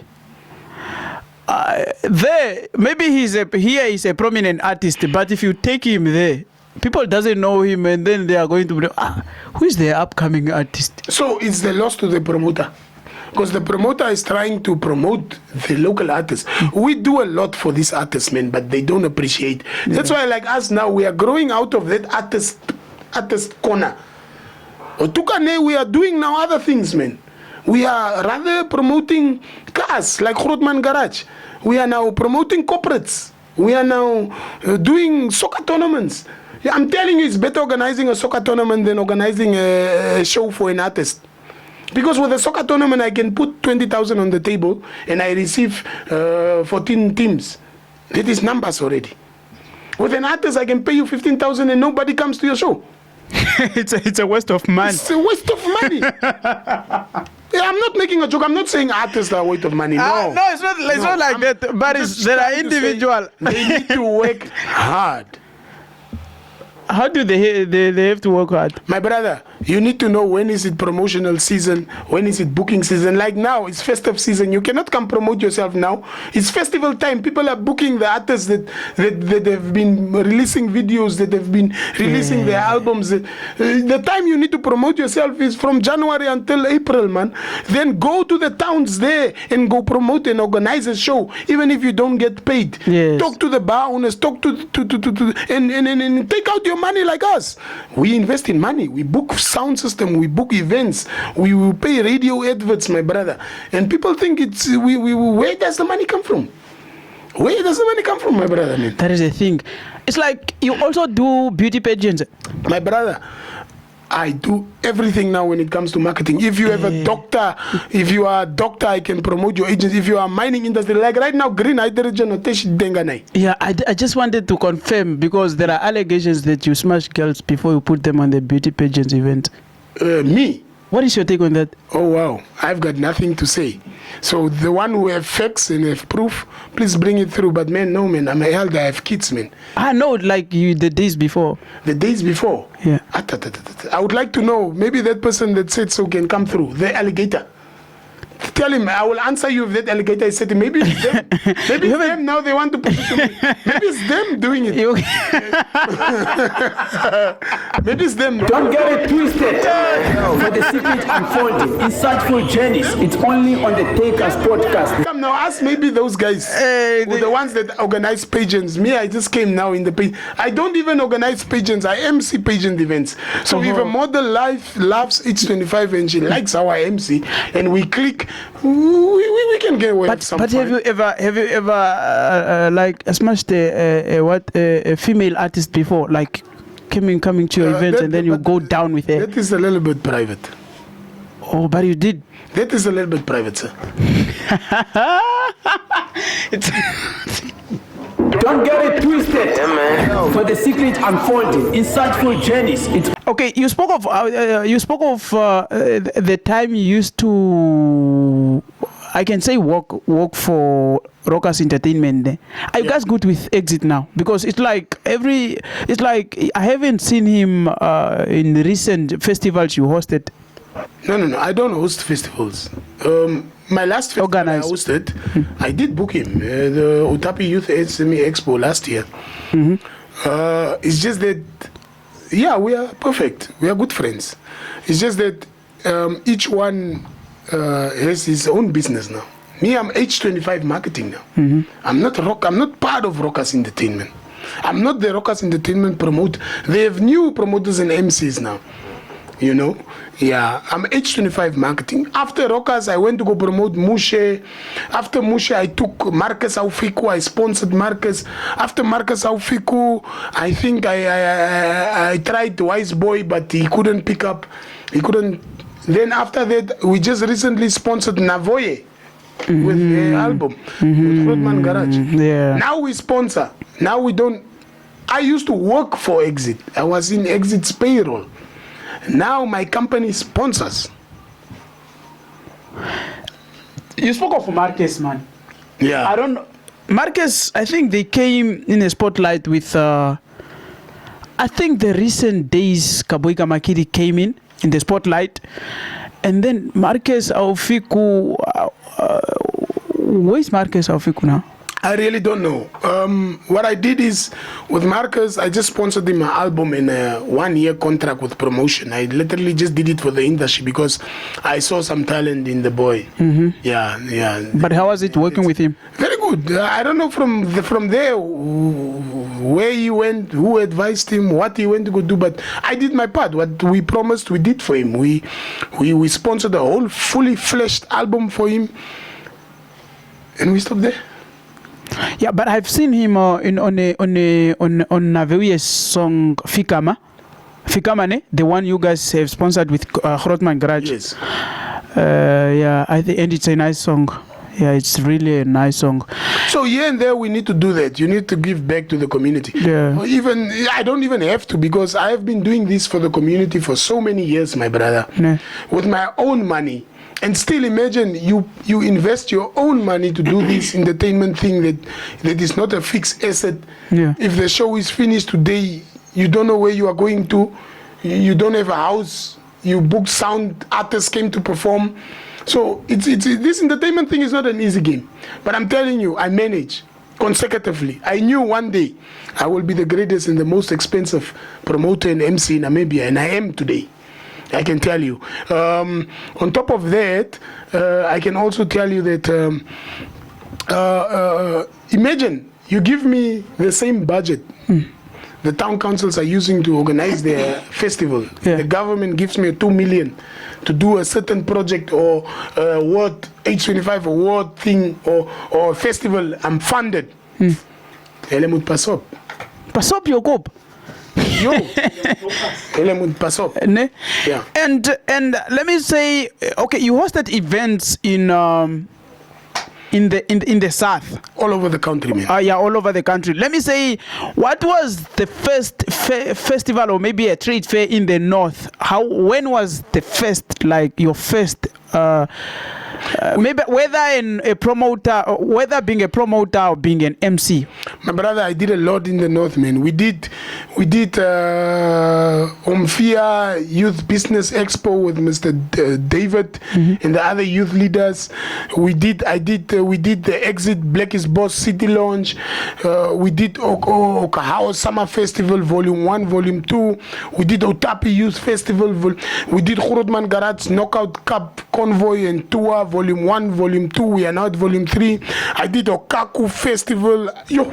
There, maybe here he's a prominent artist, but if you take him there, people doesn't know him, and then they are going to be, who is the upcoming artist? So it's the loss to the promoter, because the promoter is trying to promote the local artists. We do a lot for these artists, man, but they don't appreciate. That's why, like us now, we are growing out of that artist corner. Otukane, we are doing now other things, man. We are rather promoting cars like Grootman Garage. We are now promoting corporates. We are now doing soccer tournaments. Yeah, I'm telling you, it's better organizing a soccer tournament than organizing a show for an artist. Because with a soccer tournament, I can put 20,000 on the table and I receive 14 teams. That is numbers already. With an artist, I can pay you 15,000 and nobody comes to your show. It's a waste of money. It's a waste of money. Yeah, I'm not making a joke. I'm not saying artists are a waste of money. No, no, it's not like that. But there are individual. They need to work hard. How do they have to work hard? My brother, you need to know when is it promotional season, when is it booking season. Like now, it's festive season. You cannot come promote yourself now. It's festival time. People are booking the artists that have been releasing videos, that have been releasing their albums. The time you need to promote yourself is from January until April, man. Then go to the towns there and go promote and organize a show, even if you don't get paid. Yes. Talk to the bar owners, talk to and take out your money like us. We invest in money. We book sound system. We book events. We will pay radio adverts, my brother. And people think it's where does the money come from? Where does the money come from, my brother? Man? That is the thing. It's like you also do beauty pageants. My brother, I do everything now when it comes to marketing. If you have a doctor, if you are a doctor, I can promote your agency. If you are mining industry, like right now, green hydrogen, yeah, I just wanted to confirm because there are allegations that you smash girls before you put them on the beauty pageants event. Me? What is your take on that? Oh wow, I've got nothing to say. So the one who have facts and have proof, please bring it through. But man, no man, I'm a elder, I have kids, man. I know, like you the days before. The days before? Yeah. I would like to know, maybe that person that said so can come through, the alligator. Tell him, I will answer you if that alligator is setting. Maybe it's them. Maybe it's them now, they want to put it to me. Maybe it's them doing it. Maybe it's them. Don't get it twisted. For the secret unfolding, insightful journeys, it's only on the Takers podcast. Come now, ask maybe those guys, the ones that organize pageants. Me, I just came now in the page. I don't even organize pageants. I MC pageant events. So if a model loves H25 and she likes our MC, and we click, we can get away with some But fun. have you ever like smashed a female artist before, like coming to your events and then you go down with her? That is a little bit private. Oh, but you did. That is a little bit private, sir. Don't get it twisted. For the secret unfolding, insightful journeys, it's Okay, you spoke of the time you used to, I can say, work for Rockaz Entertainment. Are you guys good with Exit now? Because it's like I haven't seen him in the recent festivals you hosted. No. I don't host festivals. My last festival Organized. I hosted, I did book him. The Utapi Youth SME Expo last year. It's just that, yeah, we are perfect. We are good friends. It's just that each one has his own business now. Me, I'm H25 marketing now. I'm not part of Rockaz Entertainment. I'm not the Rockaz Entertainment promoter. They have new promoters and MCs now. You know, yeah, I'm H25 marketing. After Rockaz, I went to go promote Mushe. After Mushe, I took Marcus Aufiku. I sponsored Marcus. After Marcus Aufiku, I think I tried Wise Boy, but he couldn't pick up. He couldn't. Then after that, we just recently sponsored Navoye with the album with Rodman Garage. Yeah. Now we sponsor. Now we don't. I used to work for Exit. I was in Exit's payroll. Now my company sponsors. You spoke of Marcus, man. Yeah. I don't know. Marcus, I think they came in a spotlight with, I think the recent days Kaboy Kamakili came in the spotlight. And then Marcus Aufiku, where's Marcus Aufiku now? I really don't know. What I did is, with Marcus, I just sponsored him an album in a 1-year contract with promotion. I literally just did it for the industry because I saw some talent in the boy. Yeah. But how was it working with him? Very good. I don't know from there where he went, who advised him, what he went to go do, but I did my part. What we promised, we did for him. We sponsored a whole fully fleshed album for him, and we stopped there. Yeah, but I've seen him on Navewiye's song Fikama, ne? The one you guys have sponsored with Rodman Garage. Yes. Yeah, I think, and it's a nice song. Yeah, it's really a nice song. So here and there we need to do that. You need to give back to the community. Yeah. Or even I don't even have to, because I have been doing this for the community for so many years, my brother. Yeah. With my own money. And still imagine you invest your own money to do this entertainment thing that is not a fixed asset. Yeah. If the show is finished today, you don't know where you are going to. You don't have a house. You booked sound artists came to perform. So it's this entertainment thing is not an easy game. But I'm telling you, I manage consecutively. I knew one day I will be the greatest and the most expensive promoter and MC in Namibia, and I am today. I can tell you. On top of that, I can also tell you that imagine you give me the same budget the town councils are using to organize their festival. Yeah. The government gives me 2 million to do a certain project or award, H25 award thing or festival. I'm funded. Ele moet pas op. Pas op your kop. Yo. Ele moet pas op. Ne? Yeah. And let me say, okay, you hosted events in the south. All over the country, man. Yeah, all over the country. Let me say, what was the first festival or maybe a trade fair in the north? When was the first, like your first? Maybe whether being a promoter or being an MC. My brother, I did a lot in the north, man. We did Omfia Youth Business Expo with Mr. David and the other youth leaders. We did the Exit Black is Boss City Launch. We did Okahao Summer Festival Volume 1, Volume 2. We did Otapi Youth Festival. We did Grootman Garage Knockout Cup Convoy and Tour Volume 1, Volume 2. We are now at Volume 3. I did Okaku Festival. Yo,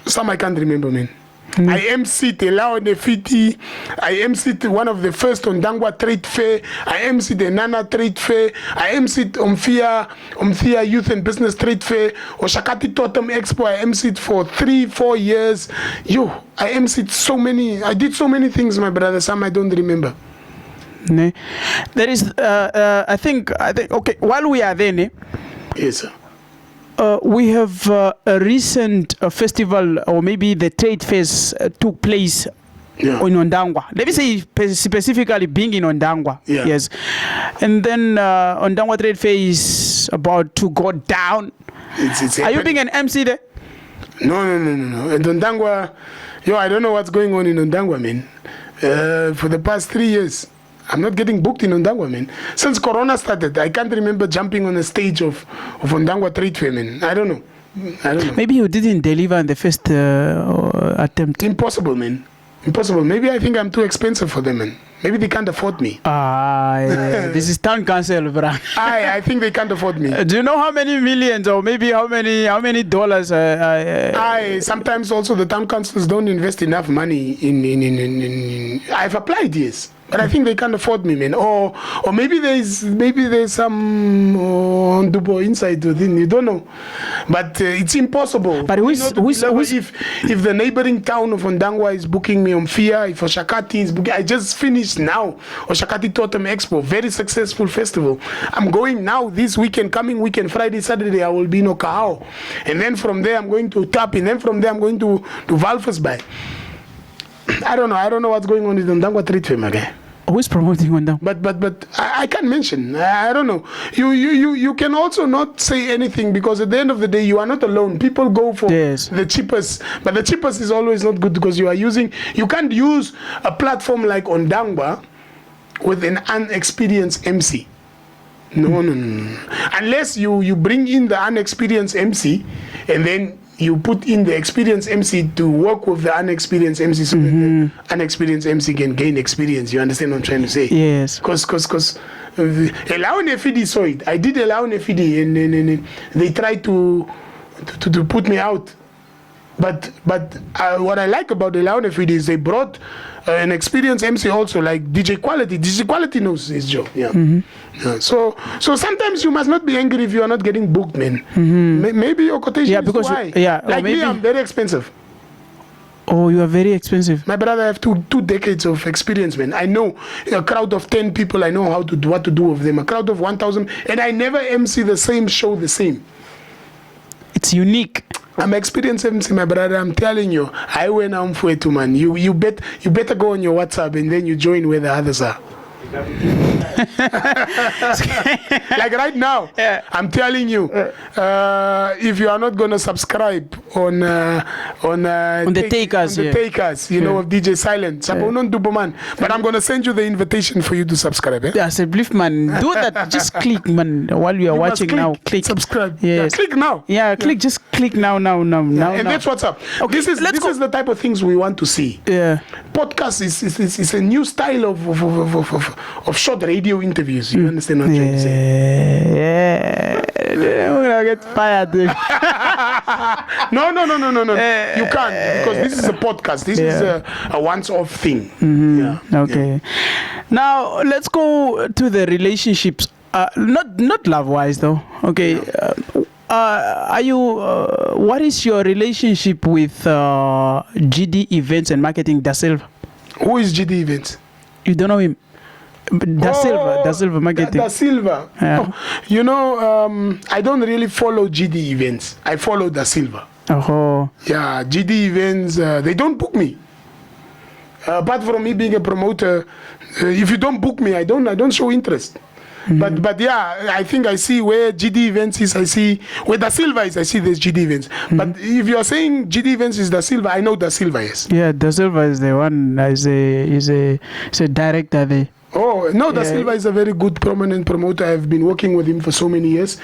some I can't remember, man. I emceed Elao Nefiti. I emceed one of the first Ondangwa Trade Fair. I emceed the Nana Trade Fair. I emceed Omfia Youth and Business Trade Fair. Oshakati Totem Expo. I emceed for 3-4 years. Yo, I emceed so many. I did so many things, my brother. Some I don't remember. Ne? There is, I think, okay, while we are there, ne? Yes, sir. We have a recent festival, or maybe the trade fairs took place in Ondangwa. Let me say specifically being in Ondangwa. Yeah. Yes. And then Ondangwa Trade Fair is about to go down. Are you being an MC there? No. And Ondangwa, I don't know what's going on in Ondangwa, man. For the past 3 years, I'm not getting booked in Ondangwa, man. Since Corona started, I can't remember jumping on a stage of Ondangwa Trade Fair, man. I don't know. Maybe you didn't deliver in the first attempt. Impossible, man. Impossible. Maybe I think I'm too expensive for them, man. Maybe they can't afford me. This is town council, bro. I think they can't afford me. Do you know how many millions or maybe how many dollars? Sometimes also the town councils don't invest enough money in I've applied, yes. But I think they can't afford me, man. Or maybe there's some Dubo inside within. You don't know, but it's impossible. But if the neighboring town of Ondangwa is booking me on FIA, if Oshakati is booking, I just finished now Oshakati Totem Expo, very successful festival. I'm going now this weekend, coming weekend, Friday, Saturday. I will be in Okahao, and then from there I'm going to Tapi, and then from there I'm going to Valfasby. I don't know what's going on with Ondangwa Trade Fair, my guy. Who is promoting Ondangwa? But I can't mention. I don't know. You can also not say anything, because at the end of the day you are not alone. People go for the cheapest, but the cheapest is always not good, because you can't use a platform like Ondangwa with an unexperienced MC. No. Unless you bring in the unexperienced MC and then you put in the experienced MC to work with the unexperienced MC, so that the unexperienced MC can gain experience. You understand what I'm trying to say? Yes. Because Elao Nefidi saw it. I did Elao Nefidi, and they tried to put me out. But what I like about Elao Nefidi is they brought an experienced MC also, like DJ Quality. DJ Quality knows his job. Yeah. Yeah. So sometimes you must not be angry if you are not getting booked, man. Maybe your quotation is too high. Like me, I'm very expensive. Oh, you are very expensive. My brother, I have two decades of experience, man. I know a crowd of 10 people. I know what to do with them. A crowd of 1,000, and I never MC the same show the same. It's unique. I'm experienced MC, my brother. I'm telling you, I went on for it, man. You better go on your WhatsApp and then you join where the others are. Like right now, I'm telling you, if you are not gonna subscribe on the Takers, you know, of DJ Syllent, but I'm gonna send you the invitation for you to subscribe. Yeah, I believe, man. Do that. Just click, man. While you are watching now, click subscribe. Yes. Yeah, click now. Yeah, click. Just click now. And that's what's up. Okay, this is the type of things we want to see. Yeah, podcast is a new style of short radio interviews. You understand what I'm trying to say? Yeah. We're gonna get fired. No. You can't, because this is a podcast. This is a once-off thing. Okay. Now let's go to the relationships. Not love-wise though. Okay. are you? What is your relationship with GD Events and Marketing, Da Silva? Who is GD Events? You don't know him? Da Silva Marketing. Da Silva. Yeah. Oh, you know, I don't really follow GD Events. I follow Da Silva. Oh. Yeah, GD Events, they don't book me. Apart from me being a promoter, if you don't book me, I don't show interest. But yeah, I think I see where GD Events is. I see where Da Silva is. I see there's GD Events. But if you are saying GD Events is Da Silva, I know Da Silva, yes. Yeah, Da Silva is the one. Is a director there. Oh no, Da Silva is a very good, prominent promoter. I've been working with him for so many years.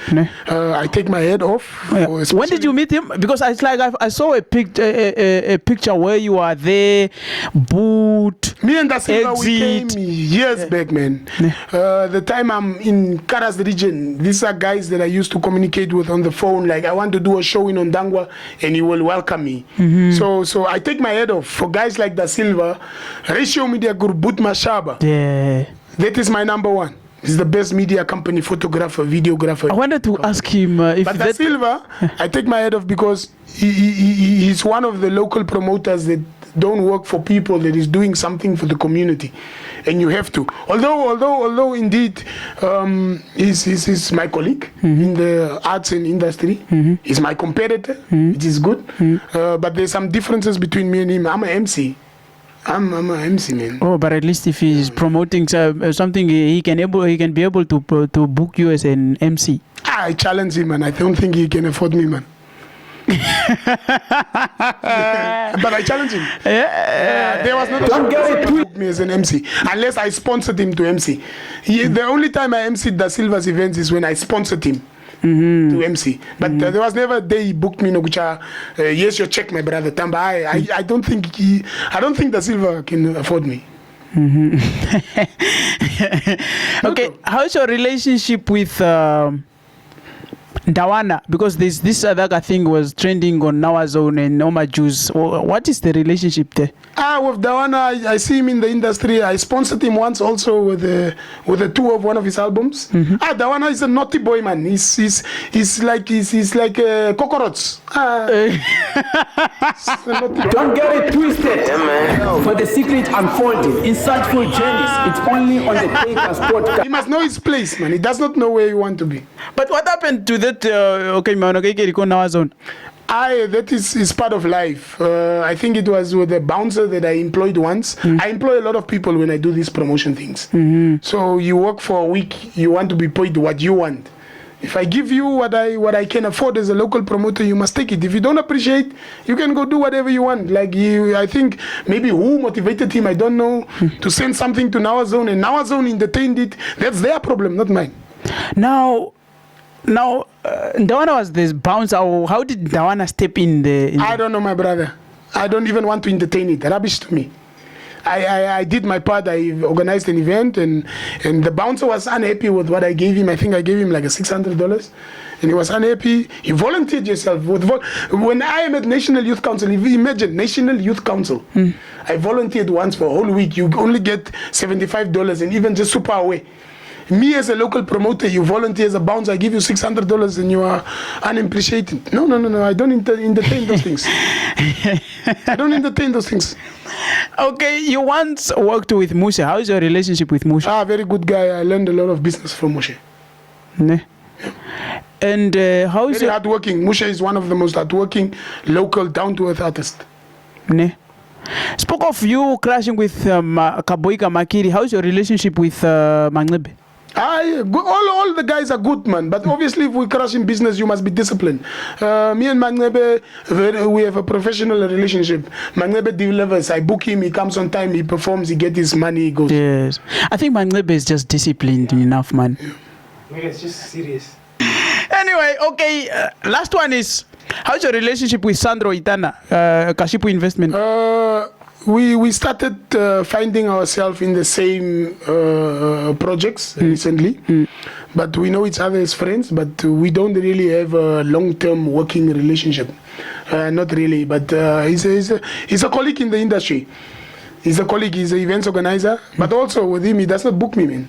I take my head off. Yeah. When did you meet him? Because it's like I saw a picture where you are there, boot. Me and Da Silva, we came years back, man. The time I'm in Karas region, these are guys that I used to communicate with on the phone. Like, I want to do a show in Ondangwa, and he will welcome me. So I take my head off for guys like Da Silva. Ratio Media Group, Boot Mashaba. Yeah. That is my number one. He's the best media company, photographer, videographer. I wanted to ask him if but Da Silva, I take my head off because he's one of the local promoters that don't work for people, that is doing something for the community, and you have to. Although indeed, he's my colleague in the arts and industry. He's my competitor, which is good. But there's some differences between me and him. I'm an MC. I'm an MC, man. Oh, but at least if he's promoting something, he can be able to book you as an MC. I challenge him, and I don't think he can afford me, man. But I challenge him. There was not a to book me as an MC unless I sponsored him to MC. The only time I MC'd Da Silva's events is when I sponsored him to MC. But there was never a day he booked me. Yes, your check, my brother Tamba. I don't think Da Silva can afford me. Okay, how's your relationship with Dawana? Because this other thing was trending on Nawa Zone and Oma Juice. What is the relationship there? With Dawana, I see him in the industry. I sponsored him once also with a tour of one of his albums. Dawana is a naughty boy, man. He's like cockroach. Don't get it twisted. For the secret unfolding, insightful journeys, it's only on the Takers podcast. He must know his place, man. He does not know where you want to be. But what happened to that? That is part of life. I think it was with a bouncer that I employed once. I employ a lot of people when I do these promotion things. So you work for a week, you want to be paid what you want. If I give you what I can afford as a local promoter, you must take it. If you don't appreciate, you can go do whatever you want. Like I think maybe who motivated him, I don't know, to send something to Nawa Zone, and Nawa Zone entertained it. That's their problem, not mine. Now, Dawana was this bouncer. How did Dawana step in the? I don't know, my brother. I don't even want to entertain it. Rubbish to me. I did my part. I organized an event, and the bouncer was unhappy with what I gave him. I think I gave him like $600, and he was unhappy. He volunteered himself. When I am at National Youth Council, if you imagine National Youth Council, I volunteered once for a whole week. You only get $75, and even just super away. Me as a local promoter, you volunteer as a bouncer, I give you $600 and you are unappreciated. No, I don't entertain those things. I don't entertain those things. Okay, you once worked with Musha. How is your relationship with Musha? Very good guy. I learned a lot of business from Musha. Ne? And how is very hardworking. Musha is one of the most hardworking, local, down-to-earth artists. Ne? Spoke of you crashing with Kaboy Kamakili. How is your relationship with Manglebe? All the guys are good, man. But obviously, if we crash in business, you must be disciplined. Me and Manglebe, we have a professional relationship. Manglebe delivers. I book him. He comes on time. He performs. He gets his money. He goes. Yes, I think Manglebe is just disciplined enough, man. Yeah, it's just serious. Anyway, okay. Last one is, how's your relationship with Sandro Itana, Kashipu Investment? We started finding ourselves in the same projects recently, but we know each other as friends, but we don't really have a long-term working relationship. Not really, but he's a colleague in the industry. He's a colleague, he's an events organizer, but also with him, he does not book me, man.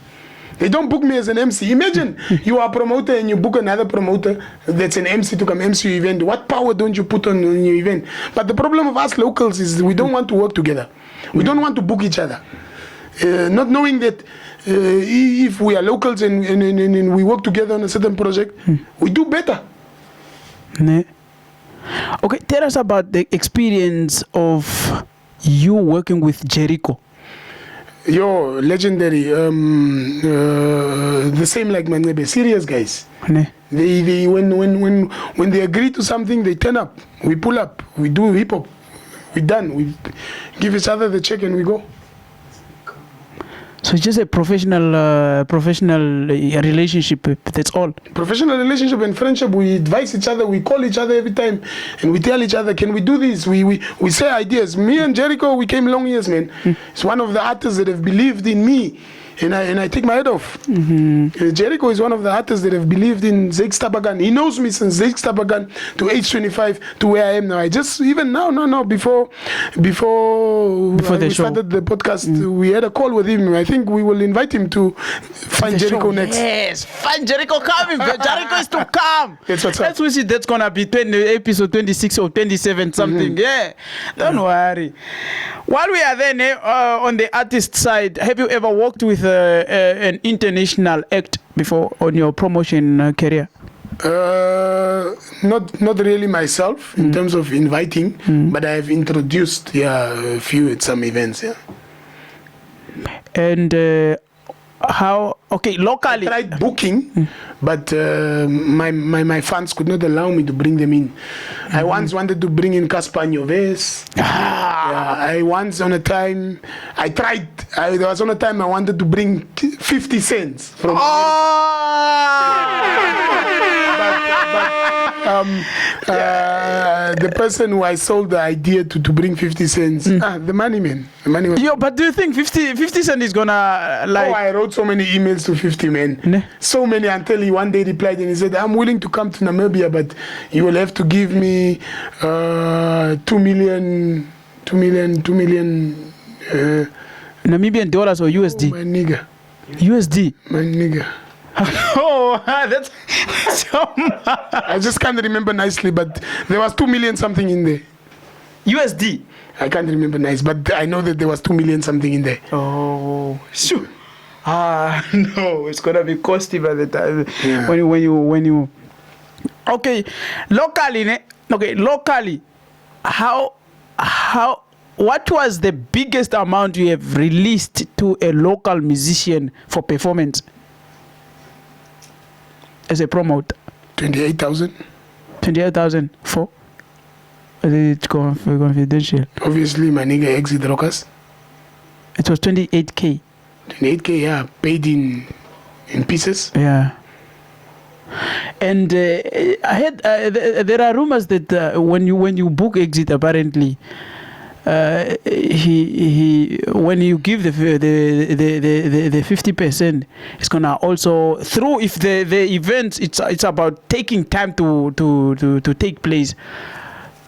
They don't book me as an MC. Imagine you are a promoter and you book another promoter that's an MC to come MC your event. What power don't you put on your event? But the problem of us locals is we don't want to work together. We don't want to book each other. Not knowing that if we are locals and we work together on a certain project, we do better. Okay, tell us about the experience of you working with Jericho. Yo, legendary. The same like Manebe, serious guys. They when they agree to something, they turn up. We pull up. We do hip hop. We done. We give each other the check and we go. So it's just a professional relationship. That's all. Professional relationship and friendship. We advise each other. We call each other every time, and we tell each other, "Can we do this?" We say ideas. Me and Jericho, we came long years, man. It's one of the artists that have believed in me, and I take my head off. Jericho is one of the artists that have believed in Zakes Tabagan. He knows me since Zakes Tabagan to H25 to where I am now. I just even now, before we started the podcast, we had a call with him. I think we will invite him to find Jericho next. Yes, find Jericho coming. Jericho is to come. That's what's up. Let's see. That's gonna be episode 26 or 27 something. Yeah, don't worry. While we are there on the artist side, have you ever worked with an international act before on your promotion career? Not really myself in terms of inviting, but I have introduced a few at some events. Yeah. And how? Okay, locally. I tried booking, but my fans could not allow me to bring them in. I once wanted to bring in Caspar Nyoves. I once on a time I tried. There was on a time I wanted to bring 50 cents from. The person who I sold the idea to bring 50 cents, the money man. The money was. Yo, but do you think 50 cent is gonna like? Oh, I wrote so many emails to 50 men. So many until he one day replied and he said, "I'm willing to come to Namibia, but you will have to give me 2 million Namibian dollars or USD? Oh, my nigga. USD. My nigga. Oh, that's so much. I just can't remember nicely, but there was 2 million something in there. USD. I can't remember nice, but I know that there was 2 million something in there. Oh, sure. No, it's gonna be costly by the time when you. Okay, locally, how what was the biggest amount you have released to a local musician for performance as a promoter? 28,000. 28,000 for? It's confidential. Obviously, my nigga exit Rockaz. It was 28K. 28K, yeah, paid in pieces. Yeah. And I heard there are rumors that when you book exit, apparently, he when you give the 50%, it's gonna also through if the event it's about taking time to take place.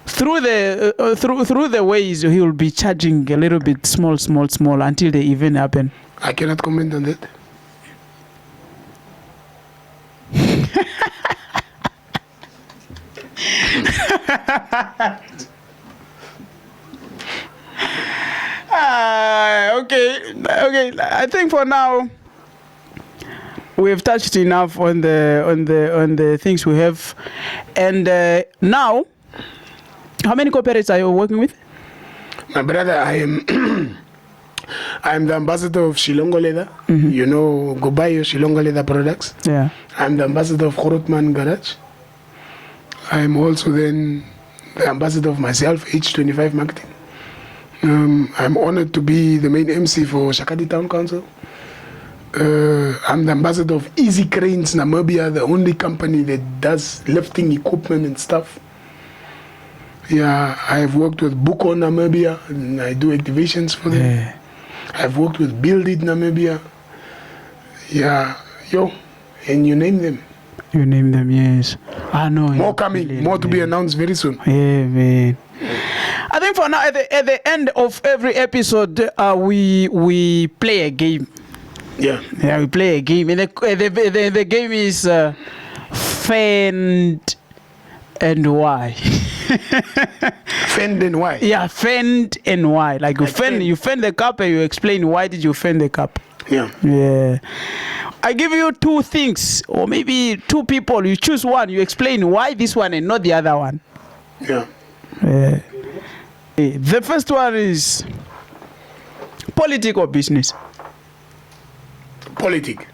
Through the ways he will be charging a little bit small until the event happen. I cannot comment on that. Okay. I think for now we've touched enough on the things we have, and now, how many corporates are you working with? My brother, I am the ambassador of Shilongo Leather. You know, go buy your Shilongo Leather products. Yeah. I'm the ambassador of Korotman Garage. I'm also then the ambassador of myself, H25 Marketing. I'm honored to be the main MC for Shakati Town Council. I'm the ambassador of Easy Cranes Namibia, the only company that does lifting equipment and stuff. Yeah, I've worked with Buko Namibia, and I do activations for them. Yeah. I've worked with Build It Namibia. Yeah, and you name them. You name them, yes. I know. More coming, more to be announced very soon. Yeah, man. I think for now, at the end of every episode, we play a game. Yeah. Yeah, we play a game. And the game is Fend and Why. Fend and why? Yeah, Fend and Why. Like you fend the cup and you explain why did you fend the cup. Yeah. Yeah. I give you two things or maybe two people. You choose one. You explain why this one and not the other one. Yeah. The first one is politics or business. Politic.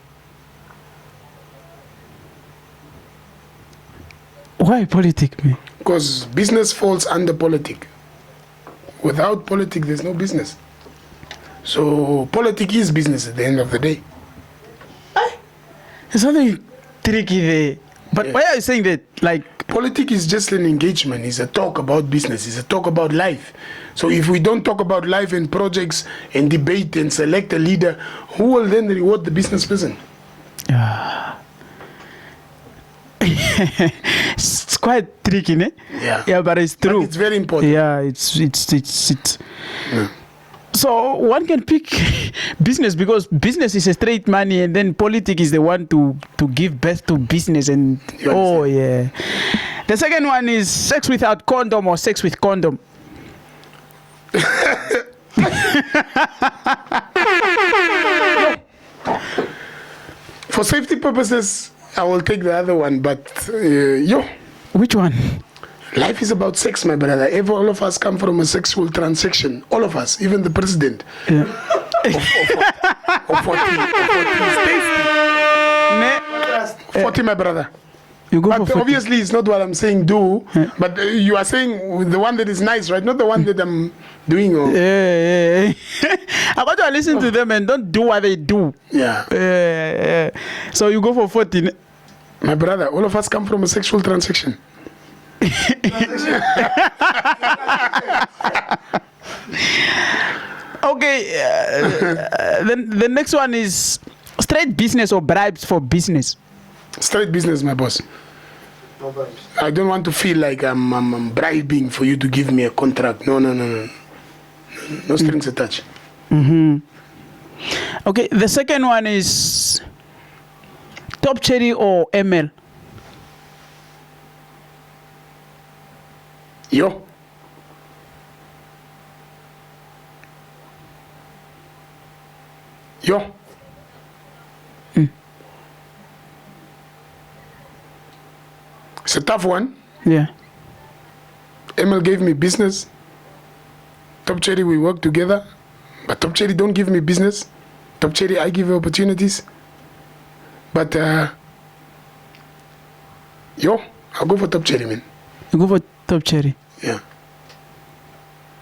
Why politics, man? Because business falls under politic. Without politic, there's no business. So politic is business at the end of the day. There's something tricky there. But Yeah. why are you saying that? Like, Politic is just an engagement. It's a talk about business. It's a talk about life. So if we don't talk about life and projects and debate and select a leader, who will then reward the business person? it's quite tricky, ne? Yeah. Yeah, but it's true. But it's very important. Yeah, it's. So one can pick business because business is a straight money, and then politics is the one to give birth to business. And You understand? yeah. The second one is sex without condom or sex with condom. For safety purposes, I will take the other one. But Which one? life is about sex, my brother. All of us come from a sexual transaction. All of us, even the president. Yeah. Of 40 Ne? 40, my brother. You go But for 40. obviously, it's not what I'm saying do. But you are saying the one that is nice, right? Not the one that I'm doing. Or, Yeah. I want you to listen to them and don't do what they do. yeah. So you go for 40. Ne? My brother, all of us come from a sexual transaction. Okay. Then the next one is straight business or bribes for business. Straight business, my boss. No vibes. I don't want to feel like I'm bribing for you to give me a contract. No. No strings attached. Okay. The second one is Top Cherry or ML. Yo. It's a tough one. Yeah. ML gave me business. Top Cherry, we work together. But Top Cherry don't give me business. Top Cherry, I give opportunities. But, I'll go for Top Cherry, man. You go for Top Cherry. Yeah.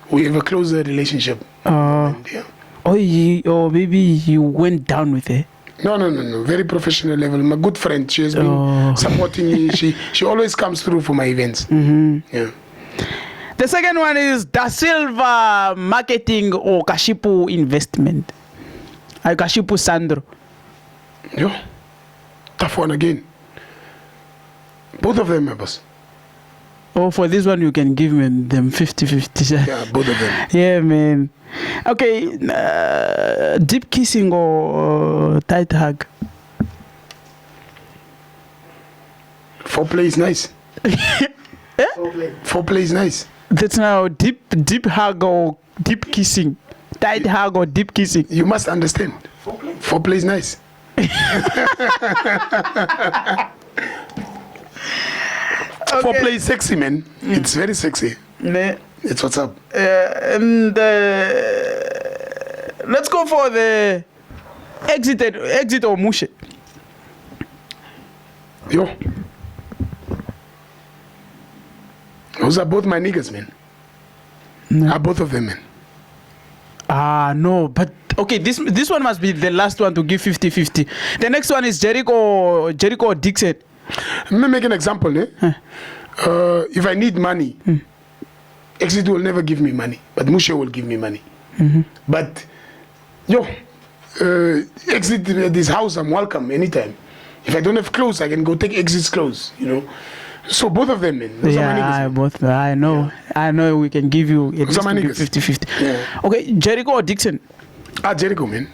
We have a closer relationship. And, yeah. Or maybe you went down with her. No. Very professional level. My good friend. She has been supporting me. She always comes through for my events. Yeah. The second one is Da Silva Marketing or Kashipu Investment. Kashipu Sandro. Yo. Tough one again. Both of them, my boss. Oh, for this one, you can give me them 50-50. Yeah, both of them. Yeah, man. Okay, deep kissing or tight hug? Foreplay is nice. Foreplay. Foreplay is nice. That's now deep hug or deep kissing. Tight hug or deep kissing. You must understand. Foreplay is nice. Foreplay is sexy, man. It's very sexy. It's what's up. And let's go for the exit or mushe. Yo. Those are both my niggas, man. Are both of them, man. No, but okay, this one must be the last one to give 50-50. The next one is Jericho or Dixon. Let me make an example, eh? If I need money, Exit will never give me money, but Mushe will give me money. But Exit this house, I'm welcome anytime. If I don't have clothes, I can go take Exit's clothes, you know. So both of them, man. Those are my niggas, both. I know. Yeah. I know we can give you at least 50-50. Yeah. Okay, Jericho or Dixon? Jericho, man.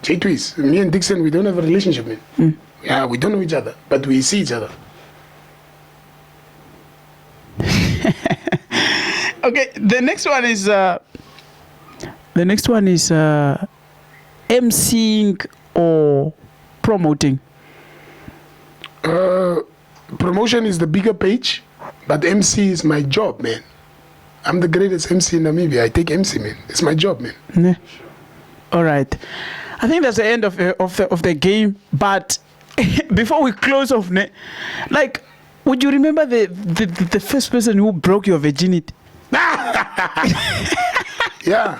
J-Twiz, me and Dixon, we don't have a relationship, man. Yeah, we don't know each other, but we see each other. Okay, the next one is emceeing or promoting. Promotion is the bigger page, but MC is my job, man. I'm the greatest MC in Namibia. I take MC, man. It's my job, man. Yeah. All right. I think that's the end of the game. But before we close off, like, would you remember the first person who broke your virginity? Yeah.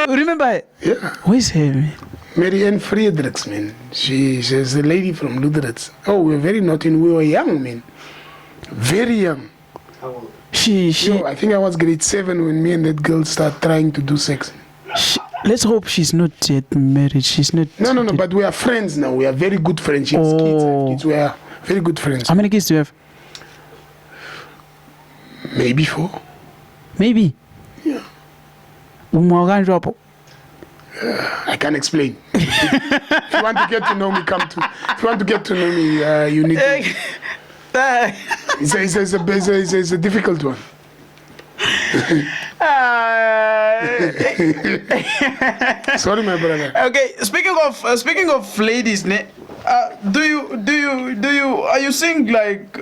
Remember it? Yeah. Who is her, man? Mary Ann Friedrichs, man. She's a lady from Lutherits. Oh, we were very naughty. We were young, man. Very young. How old? Yo, I think I was grade 7 when me and that girl started trying to do sex. Let's hope she's not yet married. She's not. No, but we are friends now. We are very good friends. She has kids. I have kids. We are very good friends. How many kids do you have? Maybe 4. Maybe. Yeah. I can't explain. If you want to get to know me, come to. If you want to get to know me, you need to. It's a difficult one. Sorry, my brother. Okay, speaking of ladies, do you are you seeing like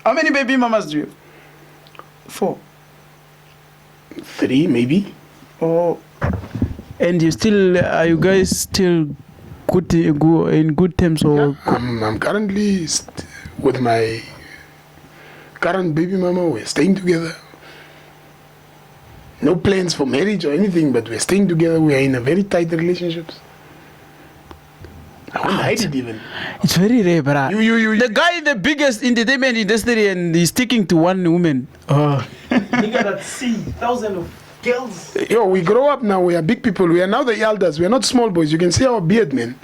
how many baby mamas do you? 4. 3 maybe. Oh, and are you guys still in good terms or? Yeah, I'm currently with my current baby mama. We're staying together. No plans for marriage or anything, but we're staying together. We are in a very tight relationship. I won't hide it even. It's very rare, bro. You. The guy in the biggest entertainment industry and he's sticking to one woman. Oh. Nigga that see thousands of girls. Yo, we grow up now. We are big people. We are now the elders. We are not small boys. You can see our beard, man.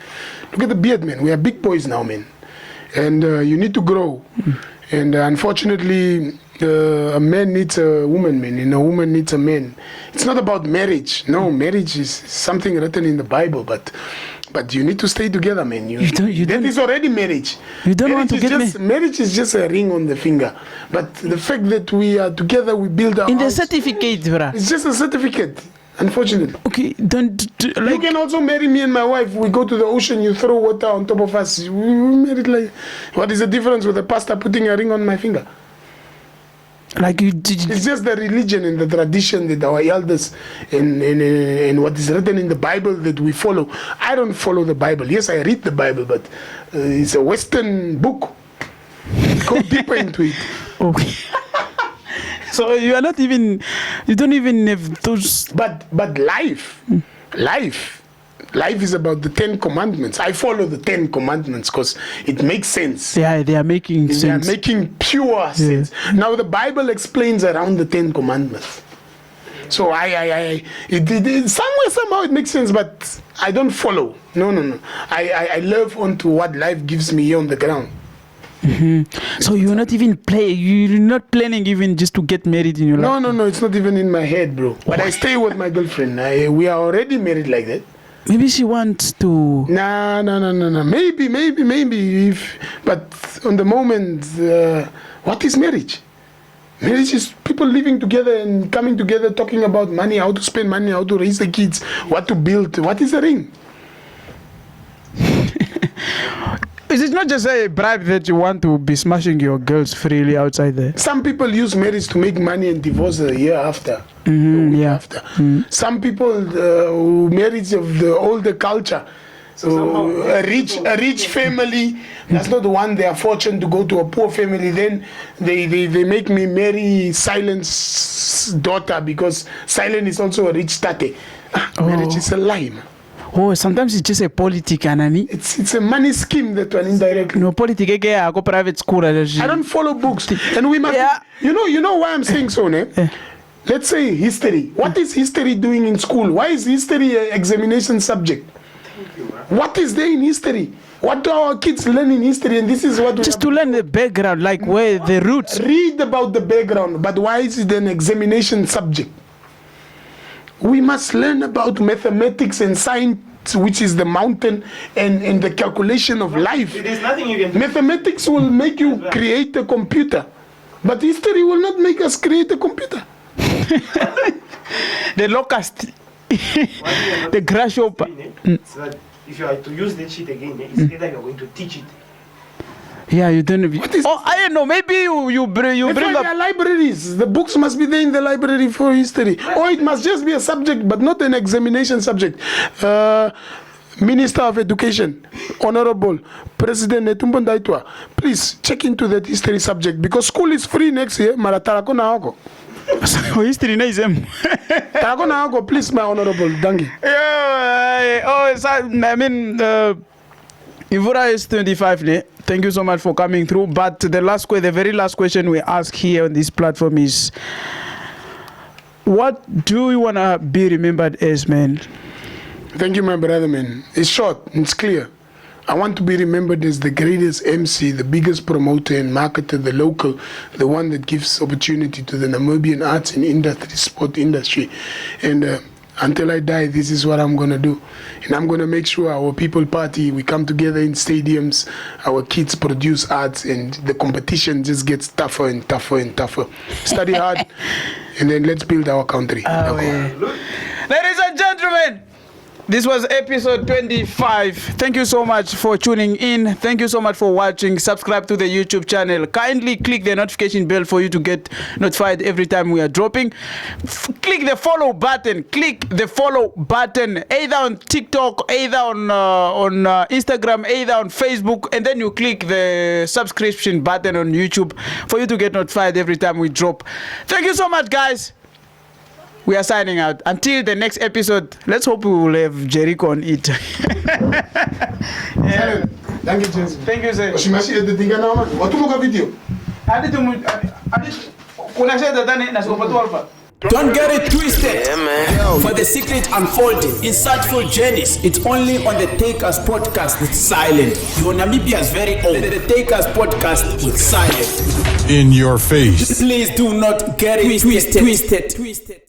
Look at the beard, man. We are big boys now, man. And you need to grow. And unfortunately, a man needs a woman, man, and a woman needs a man. It's not about marriage. No, marriage is something written in the Bible, but you need to stay together, man. That is already marriage. You don't want to get me. Marriage is just a ring on the finger. But the fact that we are together, we build our in the house, certificate, bro. it's just a certificate. Unfortunately. Okay, You can also marry me and my wife. We go to the ocean, you throw water on top of us. We married like. What is the difference with a pastor putting a ring on my finger? Like it's just the religion and the tradition that our elders and what is written in the Bible that we follow. I don't follow the Bible. Yes, I read the Bible, but it's a Western book. Go deeper into it. Okay. So you don't even have those. But life is about the 10 commandments. I follow the 10 commandments because it makes sense. Yeah, they are making sense. They are making pure sense. Now the Bible explains around the 10 commandments. So somehow it makes sense, but I don't follow. No. I live onto what life gives me here on the ground. Mm-hmm. So you're not planning even just to get married in your life? No, it's not even in my head, bro. But I stay with my girlfriend. We are already married like that. Maybe she wants to. No. Maybe. But on the moment, what is marriage? Marriage is people living together and coming together, talking about money, how to spend money, how to raise the kids, what to build. What is a ring? Is it not just a bribe that you want to be smashing your girls freely outside there? Some people use marriage to make money and divorce a year after. After. Some people who marriage of the older culture. So a rich family does not want their fortune to go to a poor family. Then they make me marry Syllent's daughter because Syllent is also a rich tate. Marriage is a lie, man. Oh, sometimes it's just a politic, Anani. It's a money scheme that one indirectly. No politic. I go private school. I don't follow books, and we must. Yeah. You know why I'm saying so, ne? Let's say history. What is history doing in school? Why is history an examination subject? What is there in history? What do our kids learn in history? And this is what just to learn the background, like where the roots. Read about the background, but why is it an examination subject? We must learn about mathematics and science, which is the mountain and the calculation of life. There's nothing you can do. Mathematics will make you create a computer, but history will not make us create a computer. The locust, the grasshopper. So that if you are to use that shit again, it's either you're going to teach it. Yeah, you don't. What is Oh, I don't know. Maybe you bring That's why up. there are libraries. The books must be there in the library for history. Or it must just be a subject, but not an examination subject. Minister of Education, Honorable President Netumbo Ndaitwa, please check into that history subject because school is free next year. Maratarako na ako. History na isem. Tarako na ako, please, my honorable. Dangi. Yeah. Oh, I mean, Ivura is 25. Ne? Thank you so much for coming through. But the very last question we ask here on this platform is, what do you wanna be remembered as, man? Thank you, my brother, man. It's short, it's clear. I want to be remembered as the greatest MC, the biggest promoter and marketer, the local, the one that gives opportunity to the Namibian arts and industry, sport industry. And until I die, this is what I'm going to do. And I'm going to make sure our people party, we come together in stadiums, our kids produce arts, and the competition just gets tougher and tougher and tougher. Study hard, and then let's build our country. Ladies and gentlemen, this was episode 25. Thank you so much for tuning in. Thank you so much for watching. Subscribe to the YouTube channel. Kindly click the notification bell for you to get notified every time we are dropping. Click the follow button. Click the follow button either on TikTok, either on Instagram, either on Facebook, and then you click the subscription button on YouTube for you to get notified every time we drop. Thank you so much, guys. We are signing out. Until the next episode, let's hope we will have Jericho on it. Yeah. Thank you, Jason. Thank you, sir. Oshimashi editing na naman. Watumo video. Don't get it twisted. For the secret unfolding, insightful journeys, it's only on the Take Us podcast with Syllent. Your Namibia's very own the Take Us podcast with Syllent. In your face. Please do not get it twisted.